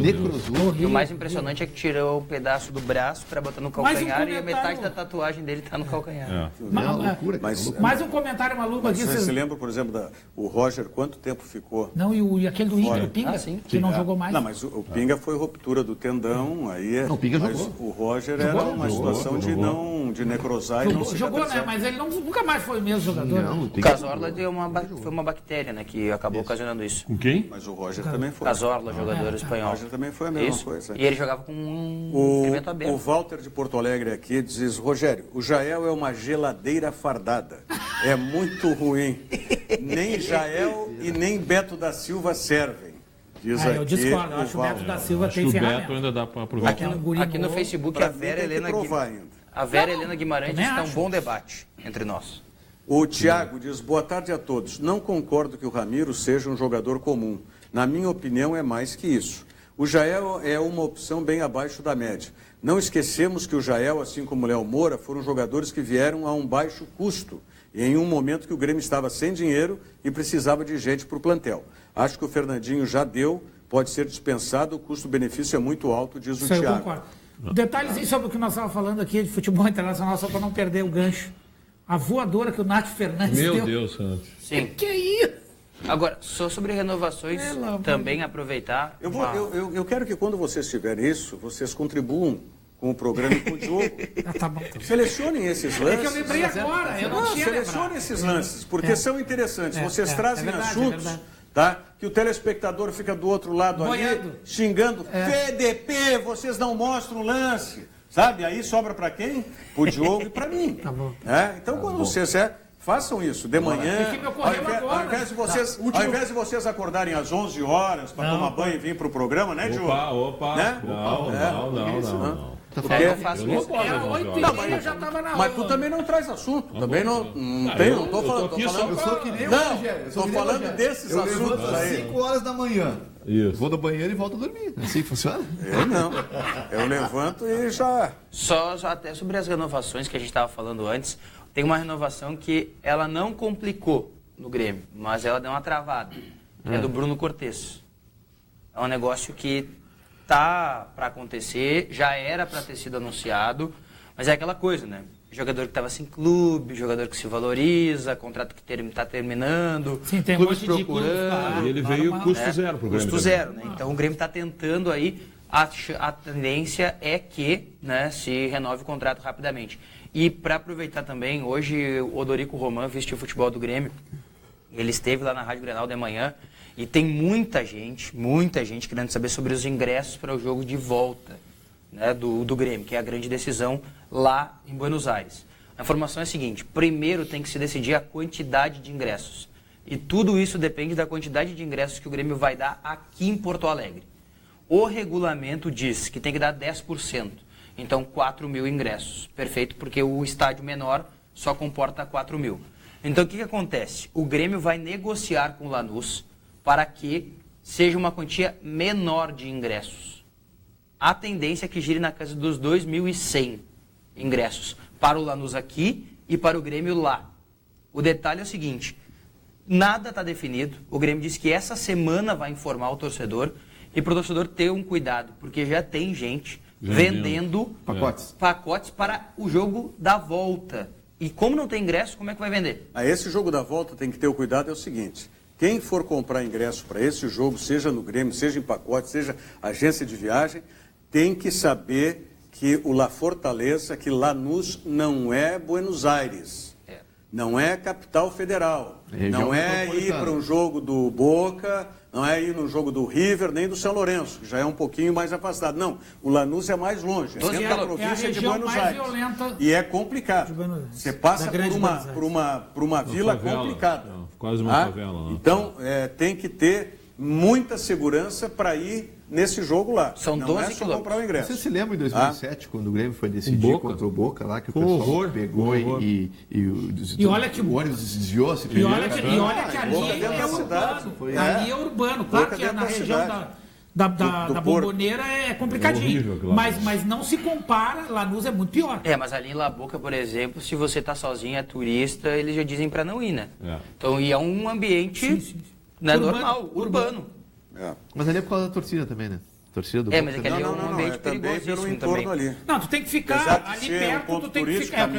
necrosou. E o mais impressionante é que tirou um pedaço do braço para botar no Mais um calcanhar e a comentário. metade da tatuagem dele tá no calcanhar. É. É uma loucura, cara, Mas- uma loucura. Mais um comentário maluco aqui. Você vocês- se lembra, por exemplo, o Roger, quanto tempo ficou? Não, e aquele do Inter, o Pinga, Ah, sim. que não jogou mais. Não, mas o Pinga foi ruptura do tendão, aí é. Não, o Pinga mas jogou. o Roger era uma situação de necrosar e não Jogou, né? cicatrizar. Mas ele nunca mais foi o mesmo jogador. Não, né? O tem Cazorla deu foi uma bactéria, né? Que acabou ocasionando isso. Com quem? Mas o Roger também foi. Cazorla, jogador O espanhol. Roger também foi a mesma Isso. coisa. E ele jogava com um O ferimento aberto. Walter de Porto Alegre aqui diz, Rogério, o Jael é uma geladeira fardada. É muito ruim. Nem Jael e nem Beto da Silva servem. Diz Ah, eu aqui discordo. Eu o acho que o Beto Walter. da Silva Acho tem que o ferramenta. Beto ainda dá pra aproveitar. Aqui É um no, guri aqui no novo. Facebook, Pra a mim Vera tem que Helena, provar ainda. a Vera Helena Guimarães também está um acho. bom debate entre nós. O Tiago diz, boa tarde a todos. Não concordo que o Ramiro seja um jogador comum. Na minha opinião, é mais que isso. O Jael é uma opção bem abaixo da média. Não esquecemos que o Jael, assim como o Léo Moura, foram jogadores que vieram a um baixo custo, e em um momento que o Grêmio estava sem dinheiro e precisava de gente para o plantel. Acho que o Fernandinho já deu, pode ser dispensado, o custo-benefício é muito alto, diz o Isso aí eu Tiago. concordo. Detalhezinho sobre o que nós estávamos falando aqui de futebol internacional, só para não perder o gancho. A voadora que o Nath Fernandes Meu deu. Deus, Santos. Sim. Que isso? Agora, só sobre renovações, também aproveitar. Eu quero que quando vocês tiverem isso, vocês contribuam com o programa e com o Diogo. Tá bom. Selecionem esses lances. É que eu lembrei agora, eu não tinha Selecionem lembrado. esses lances, porque são interessantes. Vocês trazem verdade, assuntos, tá? Que o telespectador fica do outro lado Boiando. ali, xingando. PDP, vocês não mostram o lance. Sabe? Aí sobra para quem? Pro Diogo e para mim. Tá bom. Então, quando vocês façam isso de manhã, ao invés de vocês acordarem às 11 horas para tomar banho e vir para o programa, né, Diogo? Opa. Né? Não. Porque Eu faço isso. Era 8h30, já tava na Mas hora. tu também não traz assunto. Também não tem. Não tô falando. Eu sou que nem o Não, Rogério. tô falando desses eu assuntos levanto às aí. 5 horas da manhã. Isso. Vou no banheiro e volto a dormir. Assim que funciona? Eu não. Eu levanto e já... Só até sobre as renovações que a gente estava falando antes, tem uma renovação que ela não complicou no Grêmio, mas ela deu uma travada, que é do Bruno Cortes. É um negócio que tá para acontecer, já era para ter sido anunciado, mas é aquela coisa, né? Jogador que estava sem clube, jogador que se valoriza, contrato que está terminando, Sim, tem clubes um monte de procurando. E ele veio custo zero pro Grêmio. Custo zero, né? Então o Grêmio está tentando aí, a tendência é que, né, se renove o contrato rapidamente. E para aproveitar também, hoje o Odorico Roman vestiu o futebol do Grêmio, ele esteve lá na Rádio Grenal de manhã e tem muita gente querendo saber sobre os ingressos para o jogo de volta, né, do Grêmio, que é a grande decisão lá em Buenos Aires. A informação é a seguinte: primeiro tem que se decidir a quantidade de ingressos. E tudo isso depende da quantidade de ingressos que o Grêmio vai dar aqui em Porto Alegre. O regulamento diz que tem que dar 10%. Então, 4.000 ingressos. Perfeito, porque o estádio menor só comporta 4.000. Então, o que acontece? O Grêmio vai negociar com o Lanús para que seja uma quantia menor de ingressos. A tendência é que gire na casa dos 2.100 ingressos para o Lanús aqui e para o Grêmio lá. O detalhe é o seguinte: nada está definido. O Grêmio disse que essa semana vai informar o torcedor e para o torcedor ter um cuidado, porque já tem gente vendendo pacotes para o jogo da volta. E como não tem ingresso, como é que vai vender? Esse jogo da volta tem que ter o cuidado, é o seguinte: quem for comprar ingresso para esse jogo, seja no Grêmio, seja em pacote, seja agência de viagem, tem que saber que o La Fortaleza, que Lanús não é Buenos Aires, não é capital federal, não é ir para um jogo do Boca, não é ir no jogo do River, nem do São Lourenço, que já é um pouquinho mais afastado. Não, o Lanús é mais longe, é dentro da província de Buenos Aires. E é complicado. Você passa por uma vila complicada. Quase uma favela. Então, tem que ter muita segurança para ir nesse jogo lá. São 12 quilômetros. Comprar o ingresso. Você se lembra em 2007, quando o Grêmio foi decidir contra o Boca lá, que o pessoal pegou e olha que o ônibus desviou-se. E olha que ali é urbano. Ali é urbano. Claro que na região da Bomboneira é complicadinho. Mas não se compara, Lanús é muito pior. Mas ali em La Boca, por exemplo, se você está sozinho, é turista, eles já dizem para não ir, né? Então, e é um ambiente né, normal, urbano. Mas ali é por causa da torcida também, né? Torcida do Boca. Mas é que ali é um ambiente perigosíssimo também. Ali. Não, tu tem que ficar ali perto, tu tem que ficar,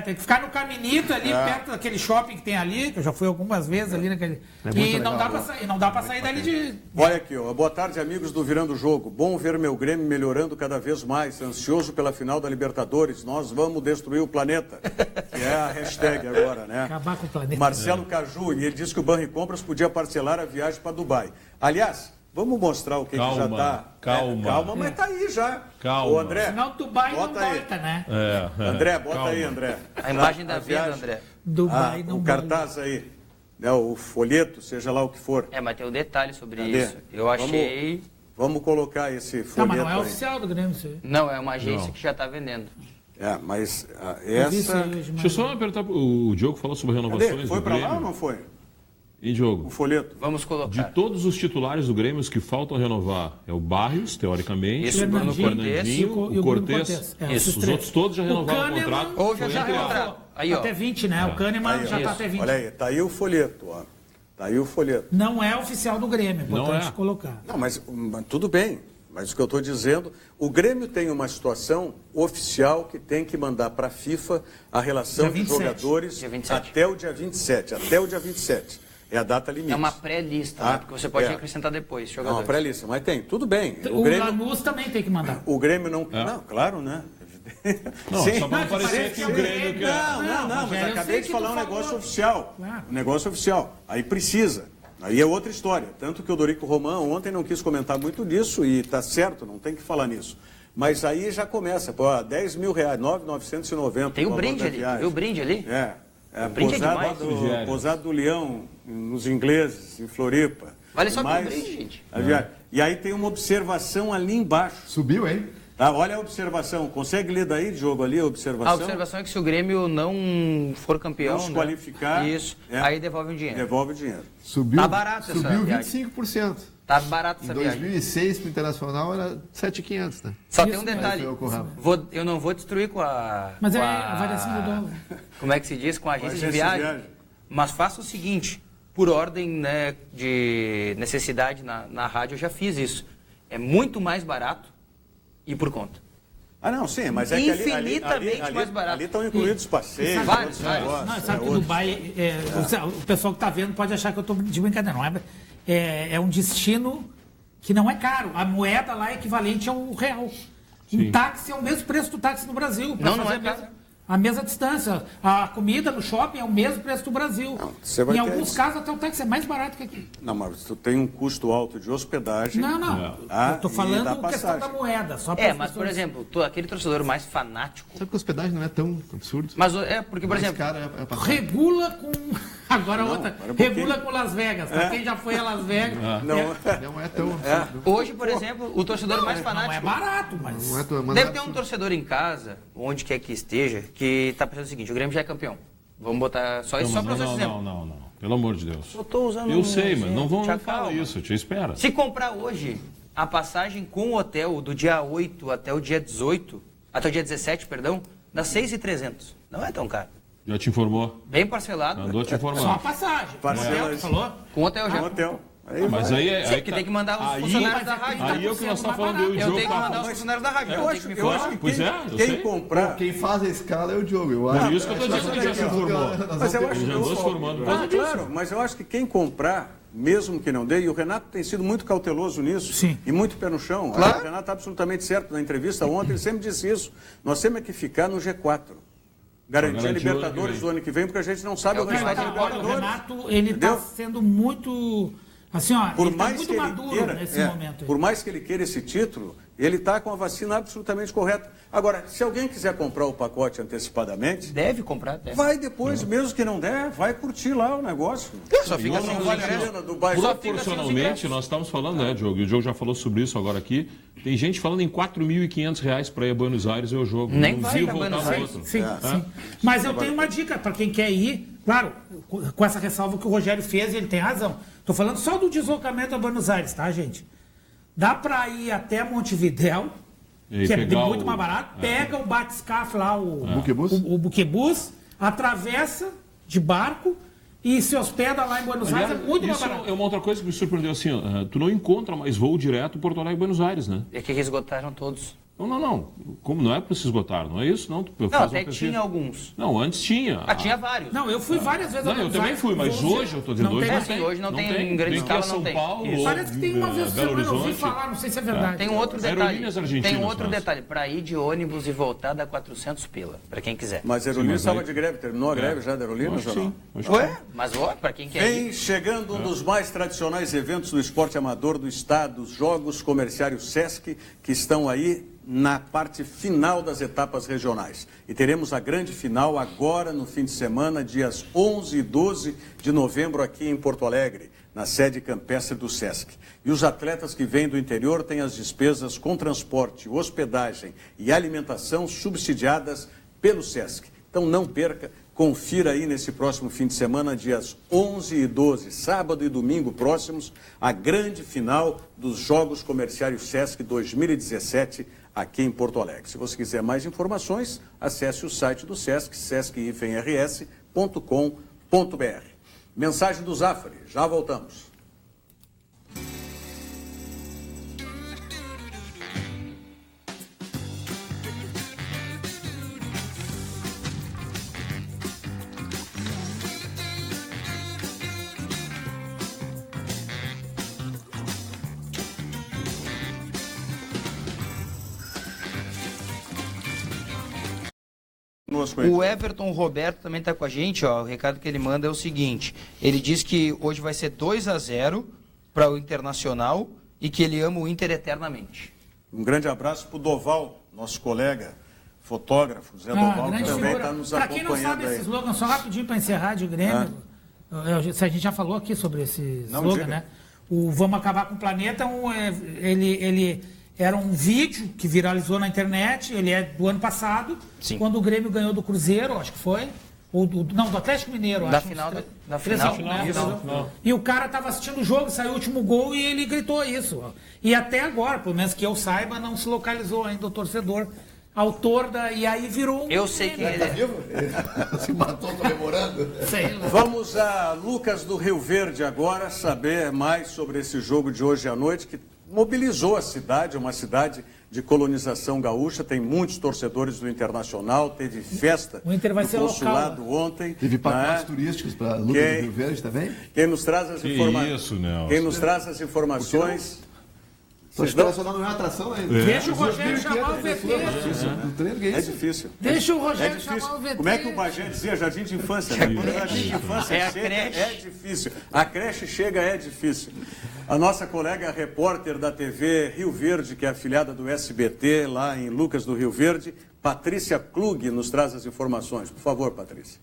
tem que ficar no Caminito ali, perto daquele shopping que tem ali, que eu já fui algumas vezes ali naquele. E não dá pra sair dali de. Olha aqui, boa tarde, amigos do Virando o Jogo. Bom ver meu Grêmio melhorando cada vez mais, ansioso pela final da Libertadores. Nós vamos destruir o planeta. Que é a hashtag agora, né? Acabar com o planeta. Marcelo Caju, e ele disse que o Banri Compras podia parcelar a viagem para Dubai. Aliás, vamos mostrar o que já está. Calma, mas está aí já. Calma. Ô, André, senão Dubai não volta, né? André, bota aí, André. A imagem da venda, André. Dubai não o cartaz aí, né, o folheto, seja lá o que for. Mas tem um detalhe sobre isso. Eu achei... Vamos colocar esse folheto mas não é aí. Oficial do Grêmio isso aí. Não, é uma agência que já está vendendo. Mas essa... Deixa eu só perguntar, o Diogo falou sobre renovações. Foi para lá ou não foi? E Diogo? O folheto. Vamos colocar. De todos os titulares do Grêmio, os que faltam renovar é o Barrios, teoricamente. Isso, o Fernandinho, o Cortes. Isso. Os outros todos já renovaram o contrato. Ou já renovou. Até 20, né? O Kahneman já está até 20. Olha aí, tá aí o folheto, ó. Tá aí o folheto. Não é oficial do Grêmio, é importante colocar. Não, mas tudo bem. Mas o que eu estou dizendo, o Grêmio tem uma situação oficial que tem que mandar para a FIFA a relação de jogadores até o dia 27. Até o dia 27. É a data limite. É uma pré-lista, né? Porque você pode acrescentar depois. É uma pré-lista, mas tem, tudo bem. O Lanús também tem que mandar. O Grêmio não... Não, claro, né? Não, só para não parecer que o Grêmio... Não, mas acabei de falar um negócio oficial. Claro. Um negócio oficial. Aí precisa. Aí é outra história. Tanto que o Dorico Román ontem não quis comentar muito disso, e está certo, não tem que falar nisso. Mas aí já começa, pô, R$10 mil, 9.990. Tem o brinde ali, viu o brinde ali? É, brinde Pousada do Leão, nos ingleses, em Floripa. Vale só pelo brinde, gente. E aí tem uma observação ali embaixo. Subiu, hein? Tá, olha a observação. Consegue ler daí, Diogo, ali a observação? A observação é que se o Grêmio não for campeão, não se qualificar, isso, aí devolve o dinheiro. Devolve o dinheiro. Subiu, tá barato essa subiu viagem. 25%. Tá barato essa em viagem. 2006, pro Internacional, era 7.500, né? Só tem um detalhe. Isso. Eu não vou destruir com a... Mas com a variação do dólar. Como é que se diz? Com a agência de viagem. Mas faça o seguinte, por ordem, né, de necessidade na rádio, eu já fiz isso. É muito mais barato e por conta. Ah, não, sim, mas é que infinitamente mais barato. Ali estão incluídos passeios. Vários. Sabe que Dubai, o pessoal que está vendo pode achar que eu estou de brincadeira. Não é um destino que não é caro. A moeda lá é equivalente ao real. Um táxi é o mesmo preço do táxi no Brasil. Não é caro. A mesma distância. A comida no shopping é o mesmo preço do Brasil. Em alguns casos, até o táxi é mais barato que aqui. Não, mas tu tem um custo alto de hospedagem. Não. Eu estou falando questão da moeda. Só mas, por exemplo, aquele torcedor mais fanático... Sabe que a hospedagem não é tão absurdo? Mas porque, por exemplo... Regula com... Agora outra. Regula com Las Vegas. Para quem já foi a Las Vegas... Não é tão absurdo. Hoje, por exemplo, o torcedor mais fanático... Não é barato, mas... Deve ter um torcedor em casa, onde quer que esteja, que está pensando o seguinte, o Grêmio já é campeão. Vamos botar só isso, só para vocês exemplo. Não. Pelo amor de Deus. Eu estou usando Eu sei, mas não vamos falar isso, te espera. Se comprar hoje a passagem com o hotel do dia 8 até o dia 18, até o dia 17, perdão, dá 6.300. Não é tão caro. Já te informou? Bem parcelado. Mandou te informar. Só a passagem. Falou? Com o hotel já. Com hotel. Mas aí que tem que mandar os funcionários da rádio. Aí é o que nós estamos falando. Eu tenho que mandar os funcionários da rádio. Eu acho que quem comprar... Quem faz a escala é o Diogo. Por isso que eu estou dizendo que já se informou. Mas eu acho já andou se formando. Claro, mas eu acho que quem comprar, mesmo que não dê, e o Renato tem sido muito cauteloso nisso, sim, e muito pé no chão. Claro. O Renato está absolutamente certo na entrevista ontem, ele sempre disse isso. Nós temos que ficar no G4. Garantir a Libertadores do ano que vem, porque a gente não sabe o resultado da Libertadores. O Renato, ele está sendo muito... Assim, ó, ele está muito maduro nesse momento. Por mais que ele queira esse título, ele está com a vacina absolutamente correta. Agora, se alguém quiser comprar o pacote antecipadamente... Deve comprar, deve. Vai depois, mesmo que não der, vai curtir lá o negócio. Só fica assim, proporcionalmente, nós estamos falando, né, Diogo? E o Diogo já falou sobre isso agora aqui. Tem gente falando em R$4.500 para ir a Buenos Aires ver o jogo. Nem não vai voltar Buenos Aires. Sim. Mas eu tenho uma dica para quem quer ir. Claro, com essa ressalva que o Rogério fez, ele tem razão. Estou falando só do deslocamento a Buenos Aires, tá, gente? Dá para ir até Montevidéu, que é muito mais barato, pega o batiscaf lá, o buquebus, atravessa de barco e se hospeda lá em Buenos Aires, é muito mais barato. É uma outra coisa que me surpreendeu assim, tu não encontra mais voo direto Porto Alegre e Buenos Aires, né? É que esgotaram todos. Não. Como não é para se esgotar, não é isso? Não, até tinha alguns. Não, antes tinha. Tinha vários. Não, eu fui várias vezes. Eu também fui, mas hoje eu estou dizendo hoje não tem. Hoje não tem, em grande escala não tem. Paulo, parece que tem uma vez por semana, eu ouvi falar, não sei se é verdade. Tem um outro detalhe. Tem um outro detalhe. Para ir de ônibus e voltar dá 400 pila, para quem quiser. Mas a Aerolíneas estava de greve, terminou a greve já da Aerolíneas ou não? Ué? Mas para quem quer ir. Vem chegando um dos mais tradicionais eventos do esporte amador do estado, os Jogos Comerciários Sesc, que estão aí na parte final das etapas regionais. E teremos a grande final agora no fim de semana, dias 11 e 12 de novembro aqui em Porto Alegre, na sede campestre do Sesc. E os atletas que vêm do interior têm as despesas com transporte, hospedagem e alimentação subsidiadas pelo Sesc. Então não perca, confira aí nesse próximo fim de semana, dias 11 e 12, sábado e domingo próximos, a grande final dos Jogos Comerciários Sesc 2017 aqui em Porto Alegre. Se você quiser mais informações, acesse o site do Sesc, sesc-rs.com.br. Mensagem do Zafari, já voltamos. conosco. O Everton Roberto também está com a gente, ó. O recado que ele manda é o seguinte: ele diz que hoje vai ser 2-0 para o Internacional e que ele ama o Inter eternamente. Um grande abraço para o Doval, nosso colega, fotógrafo, Zé Doval, que também está nos acompanhando. Para quem não sabe esse slogan, só rapidinho para encerrar de Grêmio, a gente já falou aqui sobre esse slogan, né? O Vamos Acabar com o Planeta, ele era um vídeo que viralizou na internet, ele é do ano passado, quando o Grêmio ganhou do Cruzeiro, acho que foi. Do Atlético Mineiro, da acho. Final. E o cara estava assistindo o jogo, saiu o último gol e ele gritou isso. Ó. E até agora, pelo menos que eu saiba, não se localizou ainda o torcedor autor e aí virou um... Eu sei que ele tá vivo? Se matou comemorando? Sei lá. Vamos a Lucas do Rio Verde agora, saber mais sobre esse jogo de hoje à noite, que mobilizou a cidade, uma cidade de colonização gaúcha, tem muitos torcedores do Internacional, teve festa o Inter vai no ser consulado local, ontem. Teve pacotes turísticos para Lucas do Rio Verde também? Quem nos traz as informações... O Internacional não é atração ainda. Deixa o Rogério chamar o VT. É difícil. Deixa o Rogério chamar o VT. Como é que o Bagé dizia? Jardim de infância. Né? Quando o jardim de infância chega, é difícil. A creche chega, é difícil. A nossa colega repórter da TV Rio Verde, que é afiliada do SBT, lá em Lucas do Rio Verde, Patrícia Klug, nos traz as informações. Por favor, Patrícia.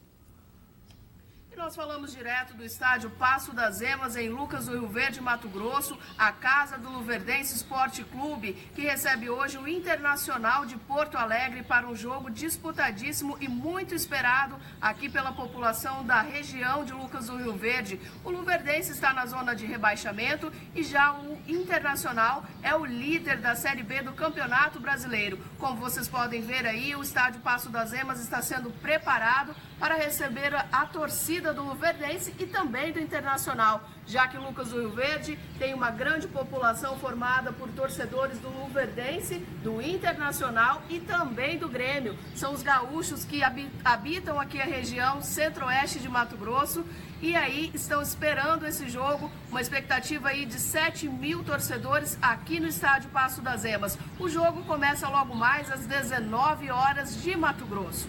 Nós falamos direto do estádio Passo das Emas, em Lucas do Rio Verde, Mato Grosso, a casa do Luverdense Esporte Clube, que recebe hoje o Internacional de Porto Alegre para um jogo disputadíssimo e muito esperado aqui pela população da região de Lucas do Rio Verde. O Luverdense está na zona de rebaixamento e já o Internacional é o líder da Série B do Campeonato Brasileiro. Como vocês podem ver aí, o estádio Passo das Emas está sendo preparado para receber a torcida do Luverdense e também do Internacional, já que Lucas do Rio Verde tem uma grande população formada por torcedores do Luverdense, do Internacional e também do Grêmio. São os gaúchos que habitam aqui a região centro-oeste de Mato Grosso e aí estão esperando esse jogo, uma expectativa aí de 7 mil torcedores aqui no estádio Passo das Emas. O jogo começa logo mais às 19 horas de Mato Grosso.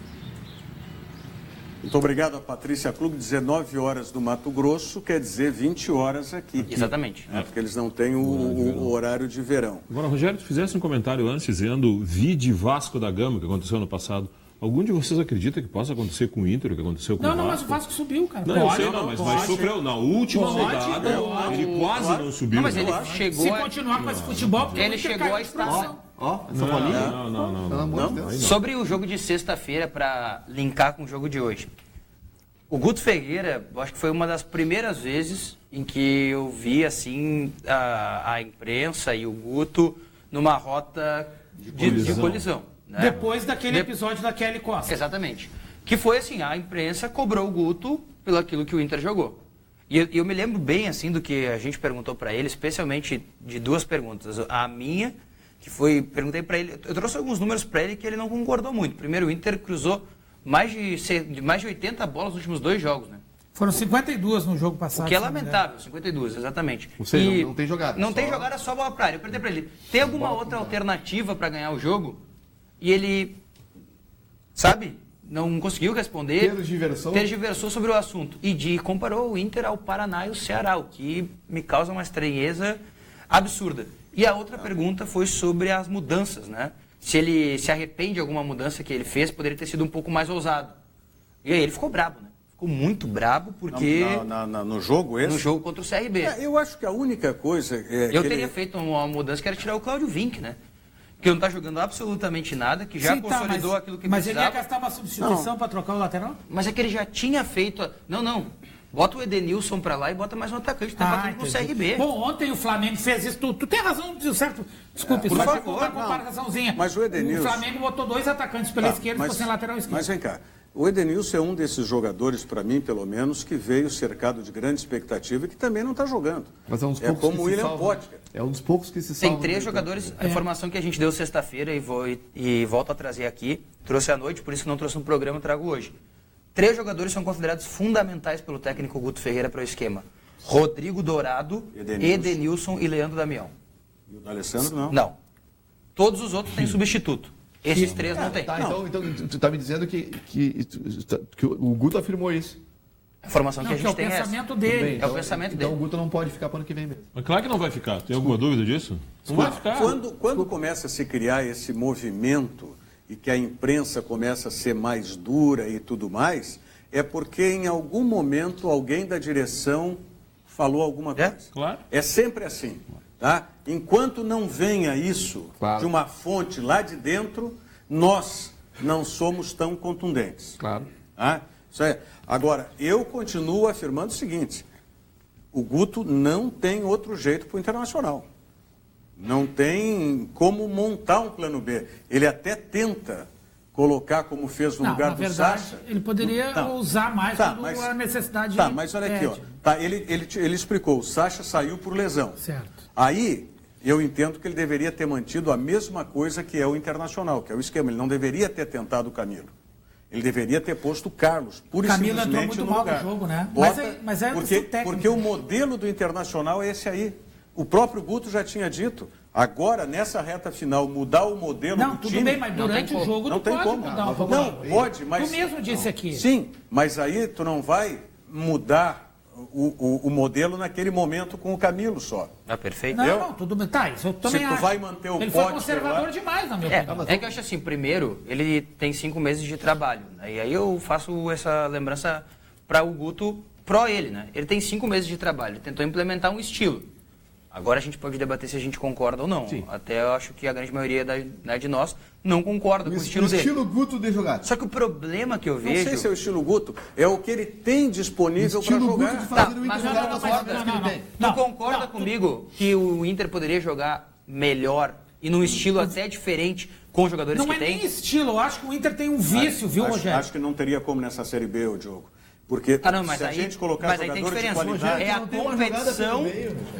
Muito obrigado a Patrícia Klug. 19 horas do Mato Grosso, quer dizer 20 horas aqui. Exatamente. Porque eles não têm o horário de verão. Agora, Rogério, tu fizesse um comentário antes dizendo vide Vasco da Gama, que aconteceu no passado. Algum de vocês acredita que possa acontecer com o Inter, o que aconteceu com o Vasco? Não, mas o Vasco subiu, cara. Não, eu sei, mas sofreu. Na última rodada, ele quase não subiu. Não, mas ele chegou... Se continuar com esse futebol... Ele chegou a estar... Não. Sobre o jogo de sexta-feira, para linkar com o jogo de hoje. O Guto Ferreira, eu acho que foi uma das primeiras vezes em que eu vi assim a imprensa e o Guto numa rota de colisão. Né? Depois daquele episódio da Kelly Costa. Exatamente. Que foi assim, a imprensa cobrou o Guto pelo aquilo que o Inter jogou. E eu me lembro bem assim do que a gente perguntou para ele, especialmente de duas perguntas. A minha, que foi, perguntei para ele, eu trouxe alguns números para ele que ele não concordou muito. Primeiro, o Inter cruzou mais de 80 bolas nos últimos 2 jogos, né? Foram 52 no jogo passado. O que é lamentável, 52, exatamente. Ou seja, não tem jogada. Não tem jogada, só bola pra área. Eu perguntei pra ele, tem alguma outra alternativa para ganhar o jogo? E ele, sabe, não conseguiu responder. Tergiversou sobre o assunto. E comparou o Inter ao Paraná e o Ceará, o que me causa uma estranheza absurda. E a outra pergunta foi sobre as mudanças, né? Se ele se arrepende de alguma mudança que ele fez, poderia ter sido um pouco mais ousado. E aí ele ficou brabo, né? Ficou muito brabo porque... No jogo esse? No jogo contra o CRB. Eu acho que a única coisa... Eu teria feito uma mudança que era tirar o Cláudio Vinck, né? Que não está jogando absolutamente nada, que já consolidou aquilo que mas precisava. Mas ele ia gastar uma substituição para trocar o lateral? Mas é que ele já tinha feito... Não. Bota o Edenilson pra lá e bota mais um atacante. Tá batendo com o CRB. Bom, ontem o Flamengo fez isso. Tu tem razão, certo? Desculpe, por favor, uma comparaçãozinha. Mas o Edenilson... O Flamengo botou 2 atacantes pela esquerda e ficou sem lateral esquerdo. Mas vem cá. O Edenilson é um desses jogadores, para mim, pelo menos, que veio cercado de grande expectativa e que também não está jogando. Mas é um dos poucos como o William Potker. É um dos poucos que se salvam. Tem 3 jogadores, a informação que a gente deu sexta-feira e volto a trazer aqui, trouxe à noite, por isso que não trouxe no programa, trago hoje. 3 jogadores são considerados fundamentais pelo técnico Guto Ferreira para o esquema. Rodrigo Dourado, Edenilson e Leandro Damião. E o D'Alessandro não? Não. Todos os outros têm substituto. Esses três não tem. Tá, então tu tá me dizendo que o Guto afirmou isso. A informação que a gente tem é o é pensamento essa. dele. É o pensamento dele. Então o Guto não pode ficar para o ano que vem mesmo. Mas claro que não vai ficar. Tem alguma dúvida disso? Não vai ficar. Quando começa a se criar esse movimento e que a imprensa começa a ser mais dura e tudo mais, é porque em algum momento alguém da direção falou alguma coisa. Claro. É sempre assim. Tá? Enquanto não venha isso de uma fonte lá de dentro, nós não somos tão contundentes. Claro. Tá? Isso é. Agora, eu continuo afirmando o seguinte: o Guto não tem outro jeito para o Internacional. Não tem como montar um plano B. Ele até tenta colocar, como fez no lugar na do verdade, Sacha. ele poderia usar mais quando a necessidade. Tá, mas olha aqui, ó. Tá, ele explicou, o Sacha saiu por lesão. Certo. Aí, eu entendo que ele deveria ter mantido a mesma coisa que é o Internacional, que é o esquema. Ele não deveria ter tentado o Camilo. Ele deveria ter posto o Carlos, pura e Camilo simplesmente entrou muito no mal lugar. no jogo, né? Bota, mas é porque o modelo do Internacional é esse aí. O próprio Guto já tinha dito. Agora, nessa reta final, mudar o modelo do time... Não, tudo bem, mas durante o jogo não tu tem pode como. mudar um pouco. Não, pode, mas... Tu mesmo disse aqui. Sim, mas aí tu não vai mudar o modelo naquele momento com o Camilo só. Ah, perfeito. Não, tudo bem. Tá, isso eu também Se tu acho. vai manter o Ele foi Potker conservador lá... demais, na minha opinião. É que eu acho assim, primeiro, ele tem 5 meses de trabalho. Né? E aí eu faço essa lembrança para o Guto, pró ele, né? Ele tem 5 meses de trabalho, ele tentou implementar um estilo. Agora a gente pode debater se a gente concorda ou não. Sim. Até eu acho que a grande maioria de nós não concorda com o estilo dele. O estilo Guto de jogar. Só que o problema que eu vejo... Não sei se é o estilo Guto, é o que ele tem disponível para jogar. Tu concorda comigo que o Inter poderia jogar melhor e num estilo até diferente com os jogadores que tem? Não é nem estilo, eu acho que o Inter tem um vício, viu, Rogério? Acho que não teria como nessa Série B, o Diogo. Porque se a gente colocar jogadores de qualidade...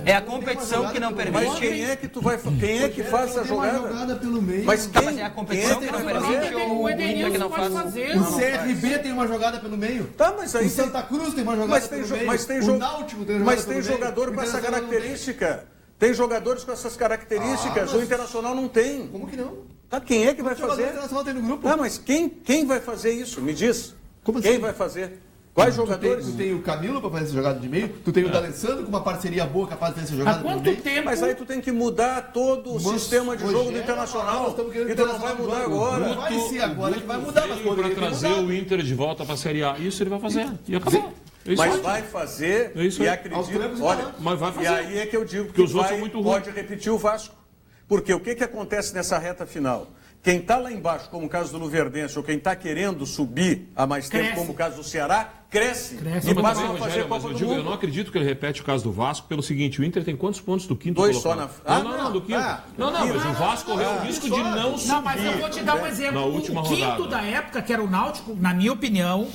É a competição que não permite. Mas quem é que tu vai... Quem é que faz essa jogada? Pelo meio. Mas mas é a competição que não permite ou o Inter que não faz? O CRB tem uma jogada pelo meio. Tá, mas aí... O Santa Cruz tem uma jogada pelo meio. O Náutico tem uma jogada pelo meio. Mas tem jogador com essa característica. Tem jogadores com essas características. O Internacional não tem. Como que não? Tá, quem é que vai fazer? O Internacional tem no grupo. Tá, mas quem vai fazer isso? Me diz. Como assim? Quem vai fazer? Quais jogadores? Tu tem o Camilo para fazer essa jogada de meio, tu tem o D'Alessandro com uma parceria boa capaz de fazer essa jogada de meio. Tempo? Mas aí tu tem que mudar todo o sistema de jogo do Internacional. E tu não vai mudar agora. Não vai ser agora que vai mudar, mas para trazer o Inter de volta para a Série A. Isso ele vai fazer. E acabou. Mas vai fazer e acredito. Olha, mas vai fazer. E aí é que eu digo que que os outros são muito pode repetir o Vasco. Porque o que acontece nessa reta final? Quem está lá embaixo, como o caso do Luverdense, ou quem está querendo subir há mais tempo, como o caso do Ceará, cresce. E passa a fazer a Copa do Mundo. Eu não acredito que ele repete o caso do Vasco pelo seguinte: o Inter tem quantos pontos do quinto? 2 só na Não, do quinto. Não, mas o Vasco correu o risco de não subir. Não, mas eu vou te dar um exemplo. Na última o quinto rodada da época, que era o Náutico, na minha opinião,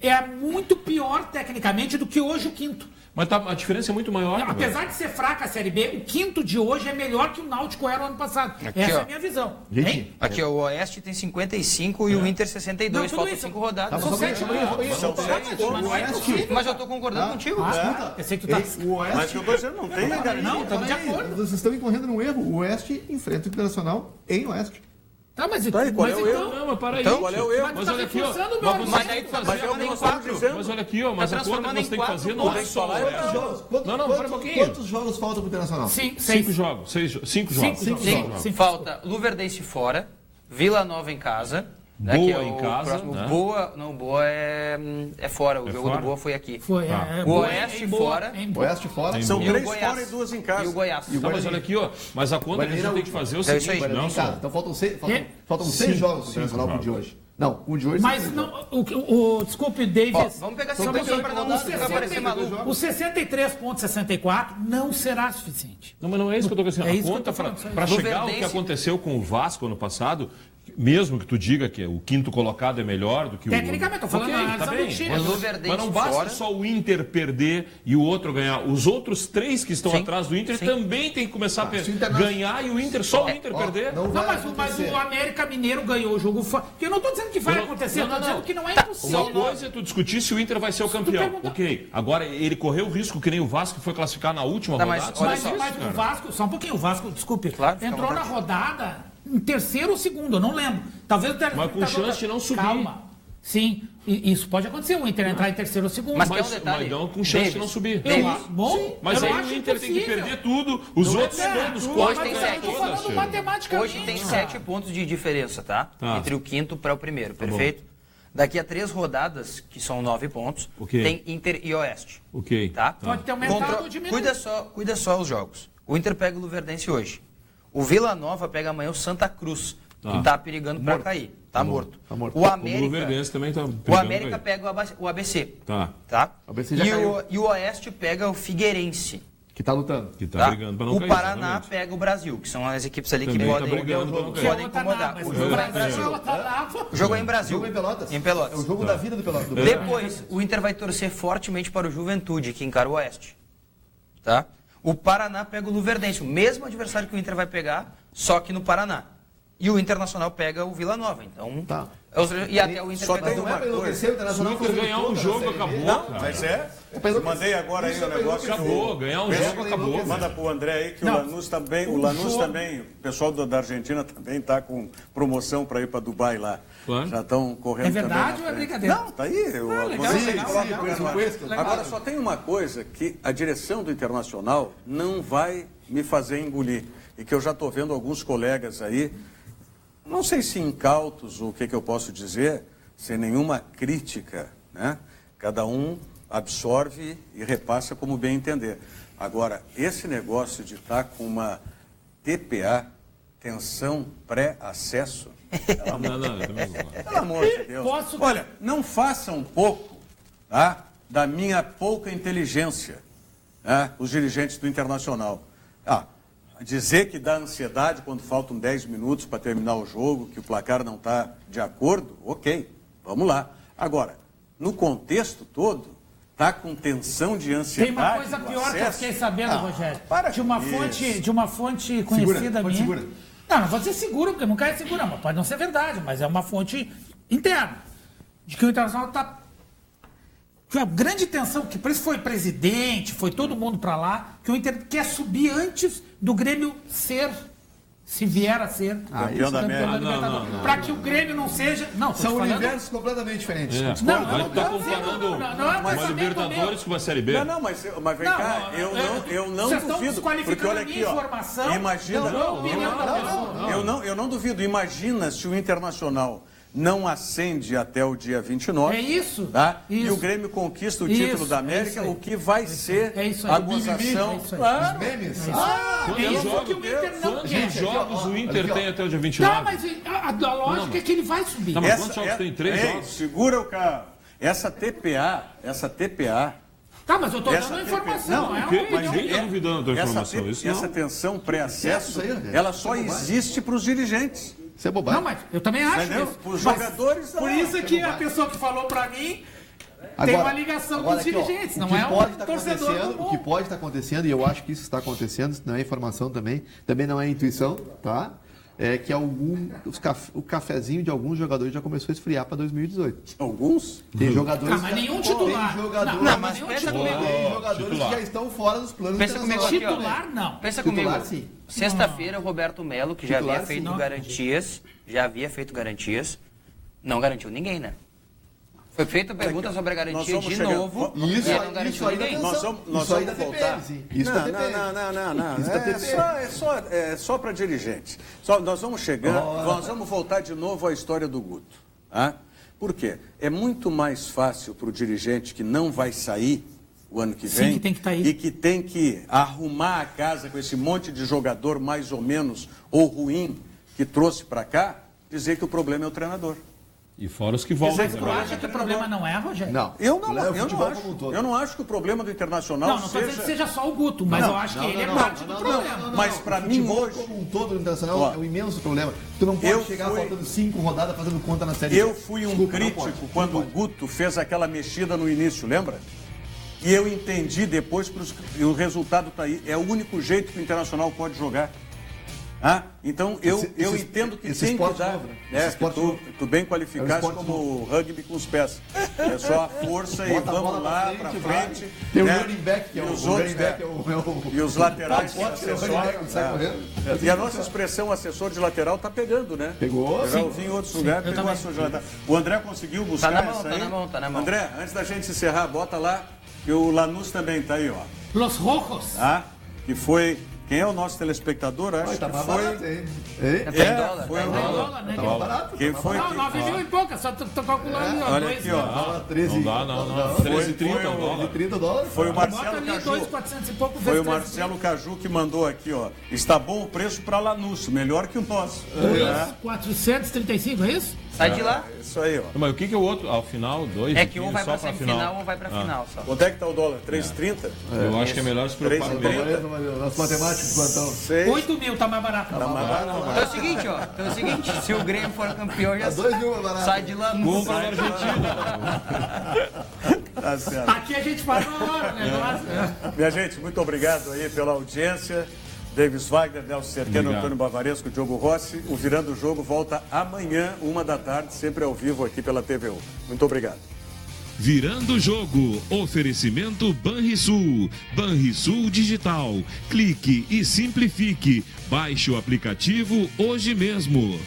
é muito pior tecnicamente do que hoje o quinto. Mas a diferença é muito maior. Apesar de ser fraca a Série B, o quinto de hoje é melhor que o Náutico era o ano passado. Essa é a minha visão. Aqui, o Oeste tem 55 e o Inter 62. Faltam 5 rodadas. São 7 Mas eu estou concordando contigo. Eu sei que tu tá... Mas eu estou dizendo, não tem garantia. Não, estamos de acordo. Vocês estão incorrendo num erro. O Oeste enfrenta o Internacional em Oeste. Tá, mas qual é o erro? Não, mas para aí. Então, qual é o erro? Mas olha aqui, ó. Mas aí tu tá transformando em 4. Mas olha aqui, ó. Mas a conta que você tem que fazer não é só. Não, para um pouquinho. Quantos jogos faltam pro Internacional? 5 jogos. 5 jogos. Falta Luverdense fora, Vila Nova em casa. Boa em casa. Boa é fora. O jogo do Boa foi aqui. O Oeste fora. Oeste fora. São 3 fora e 2 em casa. E o Goiás. Mas olha aqui, ó. Mas a conta que a gente tem que fazer é o seguinte. Então faltam 6 jogos pro Internacional pro de hoje. Não, o de hoje... Mas não, desculpe, Davis. Vamos pegar 50 para não aparecer maluco. O 63,64 não será suficiente. Não, mas não é isso que eu estou dizendo. A conta para chegar ao que aconteceu com o Vasco ano passado, mesmo que tu diga que o quinto colocado é melhor do que o... Tecnicamente, estou falando do time. Mas não basta só o Inter perder e o outro ganhar. Os outros 3 que estão atrás do Inter também tem que começar a ganhar e o Inter, só o Inter perder. Mas o América Mineiro ganhou o jogo fora. Porque eu não estou dizendo que vai acontecer, eu estou dizendo que não é impossível. Uma coisa é tu discutir se o Inter vai ser o campeão. Ok. Agora, ele correu o risco que nem o Vasco foi classificar na última rodada. Mas o Vasco, só um pouquinho, o Vasco, desculpe, entrou na rodada em terceiro ou segundo, eu não lembro. Talvez o Mas com chance de não subir. Calma. Sim, isso pode acontecer, o Inter entrar em terceiro ou segundo. Mas tem um detalhe. Mas não com chance de não subir. Bom, Mas eu aí não o acho Inter tem que impossível. perder tudo, os outros todos, Hoje tem Mas eu tô falando matematicamente. Hoje tem 7 pontos de diferença, tá? Tá. Entre o quinto para o primeiro, perfeito? Daqui a 3 rodadas, que são 9 pontos, Ok. tem Inter e Oeste. Ok. Tá? Pode ter aumentado ou diminuído. Cuida só os jogos. O Inter pega o Luverdense hoje. O Vila Nova pega amanhã o Santa Cruz, que tá perigando para cair. Tá morto. Tá morto. O América, O Luverdense também tá o brigando América pra pega o ABC. Tá. Tá? O ABC já caiu. E o Oeste pega o Figueirense. Que tá lutando. Que tá brigando pra não o cair. Paraná exatamente. pega o Brasil, que são as equipes ali Também que tá podem, brigando pra não cair. podem incomodar. O jogo é em Brasil. O jogo é em Brasil. Jogo em Pelotas. Em Pelotas. É o jogo da vida do Pelotas. Depois, o Inter vai torcer fortemente para o Juventude, que encara o Oeste. Tá? O Paraná pega o Luverdense, o mesmo adversário que o Inter vai pegar, só que no Paraná. E o Internacional pega o Vila Nova. Então, Tá. E até o Inter Só pega tem o uma coisa. Se o Inter ganhar um jogo, acabou, cara. Mas eu mandei agora aí o negócio. Acabou, ganhar um jogo, acabou. Manda pro André aí que o Lanús também, o pessoal da Argentina também tá com promoção para ir para Dubai lá. Claro. Já estão correndo É verdade também ou é na frente. brincadeira? Não, tá aí. Agora só tem uma coisa que a direção do Internacional não vai me fazer engolir e que eu já estou vendo alguns colegas aí, não sei se incautos ou o que eu posso dizer, sem nenhuma crítica, né? Cada um absorve e repassa como bem entender. Agora, esse negócio de estar com uma TPA, tensão pré-acesso, pelo amor de Deus. Olha, não faça um pouco, tá, da minha pouca inteligência, né, os dirigentes do Internacional. Dizer que dá ansiedade quando faltam 10 minutos para terminar o jogo, que o placar não está de acordo, ok, vamos lá. Agora, no contexto todo, tá com tensão de ansiedade. Tem uma coisa pior que eu fiquei sabendo, Rogério. De uma fonte conhecida minha. Segura. Não vou dizer segura, porque nunca é segura, mas pode não ser verdade, mas é uma fonte interna. De que o Internacional está. Que a grande tensão, que por isso foi presidente, foi todo mundo para lá, que o Inter quer subir antes do Grêmio ser, se vier a ser, campeão da América. Para que o Grêmio não seja. Não, são universos completamente diferentes. Vai estar comparando uma Libertadores com uma Série B. Mas vem cá, eu não duvido. Porque olha aqui, ó. Imagina. Eu não duvido. Imagina se o Internacional não ascende até o dia 29. É isso. Tá? Isso. E o Grêmio conquista o título da América, o que vai ser a gozação. Os memes. Quantos jogos o Inter tem até o dia 29? Tá, mas a lógica é que ele vai subir. Tá, mas quantos jogos tem? 3 jogos? Segura o carro. Essa TPA. Tá, mas eu tô dando a informação. Ninguém está duvidando da informação. Essa tensão pré-acesso, ela só existe para os dirigentes. Isso é bobagem. Não, mas eu também acho isso. Os jogadores por isso que a pessoa que falou para mim tem uma ligação com os dirigentes, não é um torcedor comum. O que pode estar acontecendo, e eu acho que isso está acontecendo, não é informação também não é intuição, tá? É que o cafezinho de alguns jogadores já começou a esfriar para 2018. Alguns? Tem jogadores. Mas nenhum titular. Mas pensa comigo. Tem jogadores que já estão fora dos planos. Pensa comigo aqui, titular, não. Pensa Titular, comigo. sim. Sexta-feira, o Roberto Melo, que já havia feito garantias, não garantiu ninguém, né? Foi feita a pergunta sobre a garantia de novo. Isso não garantiu ninguém. Nós vamos voltar. É só para dirigentes. Nós vamos nós vamos voltar de novo à história do Guto. Por quê? É muito mais fácil para o dirigente que não vai sair o ano que vem, que tem que tá aí. E que tem que arrumar a casa com esse monte de jogador mais ou menos ou ruim que trouxe para cá, dizer que o problema é o treinador. E fora os que voltam. Mas tu acha que o problema não é, Rogério? Não. Eu não acho que o problema do Internacional não estou dizendo que seja só o Guto, mas eu acho que ele é parte do problema. Mas para mim hoje... como um todo o Internacional é um imenso problema. Tu não pode chegar faltando 5 rodadas fazendo conta na Série B. Eu fui crítico quando o Guto fez aquela mexida no início, lembra? E eu entendi depois, e o resultado está aí. É o único jeito que o Internacional pode jogar. Então, eu entendo que tem que dar. Tu bem qualificaste como o rugby com os pés. É só a força e vamos lá pra frente. Tem o running back, que é o running back, e os laterais que e a nossa expressão assessor de lateral tá pegando, né? Pegou. Eu já ouvi em outros lugares, pegou assessor de lateral. O André conseguiu buscar essa aí? Tá na mão. André, antes da gente encerrar, bota lá. E o Lanús também tá aí, ó. Los Rojos. Que foi... Quem é o nosso telespectador? Acho que tá foi... barato, hein? Foi o dólar, né? Tá barato. Quem foi? Não, 9 mil e pouca, só tô calculando. Olha aqui, ó. 13. Não dá, não. 13,30 30 dólares. Foi o Bota Marcelo ali Caju. 2,400 e pouco. Foi o Marcelo Caju que mandou aqui, ó. Está bom o preço para Lanús, melhor que o nosso. 435, é isso? Sai de lá. Isso aí, ó. Mas o que é o outro? Ao final, 2? É que um vai pra semifinal, um vai pra final só. Quanto é que tá o dólar? 3,30? Eu acho que é melhor se preocupar com ele. Nosso matemático, quantão. 8 mil, tá mais barato. Então é o seguinte, ó. Se o Grêmio for campeão, já 2 mil mais barato. sai de lá no Compra na Argentina. Tá certo. Aqui a gente faz na hora, né? Minha gente, muito obrigado aí pela audiência. Davis Wagner, Nelson Cerqueira, Antônio Bavaresco, Diogo Rossi. O Virando o Jogo volta amanhã, 13h, sempre ao vivo aqui pela TVU. Muito obrigado. Virando o Jogo. Oferecimento Banrisul. Banrisul Digital. Clique e simplifique. Baixe o aplicativo hoje mesmo.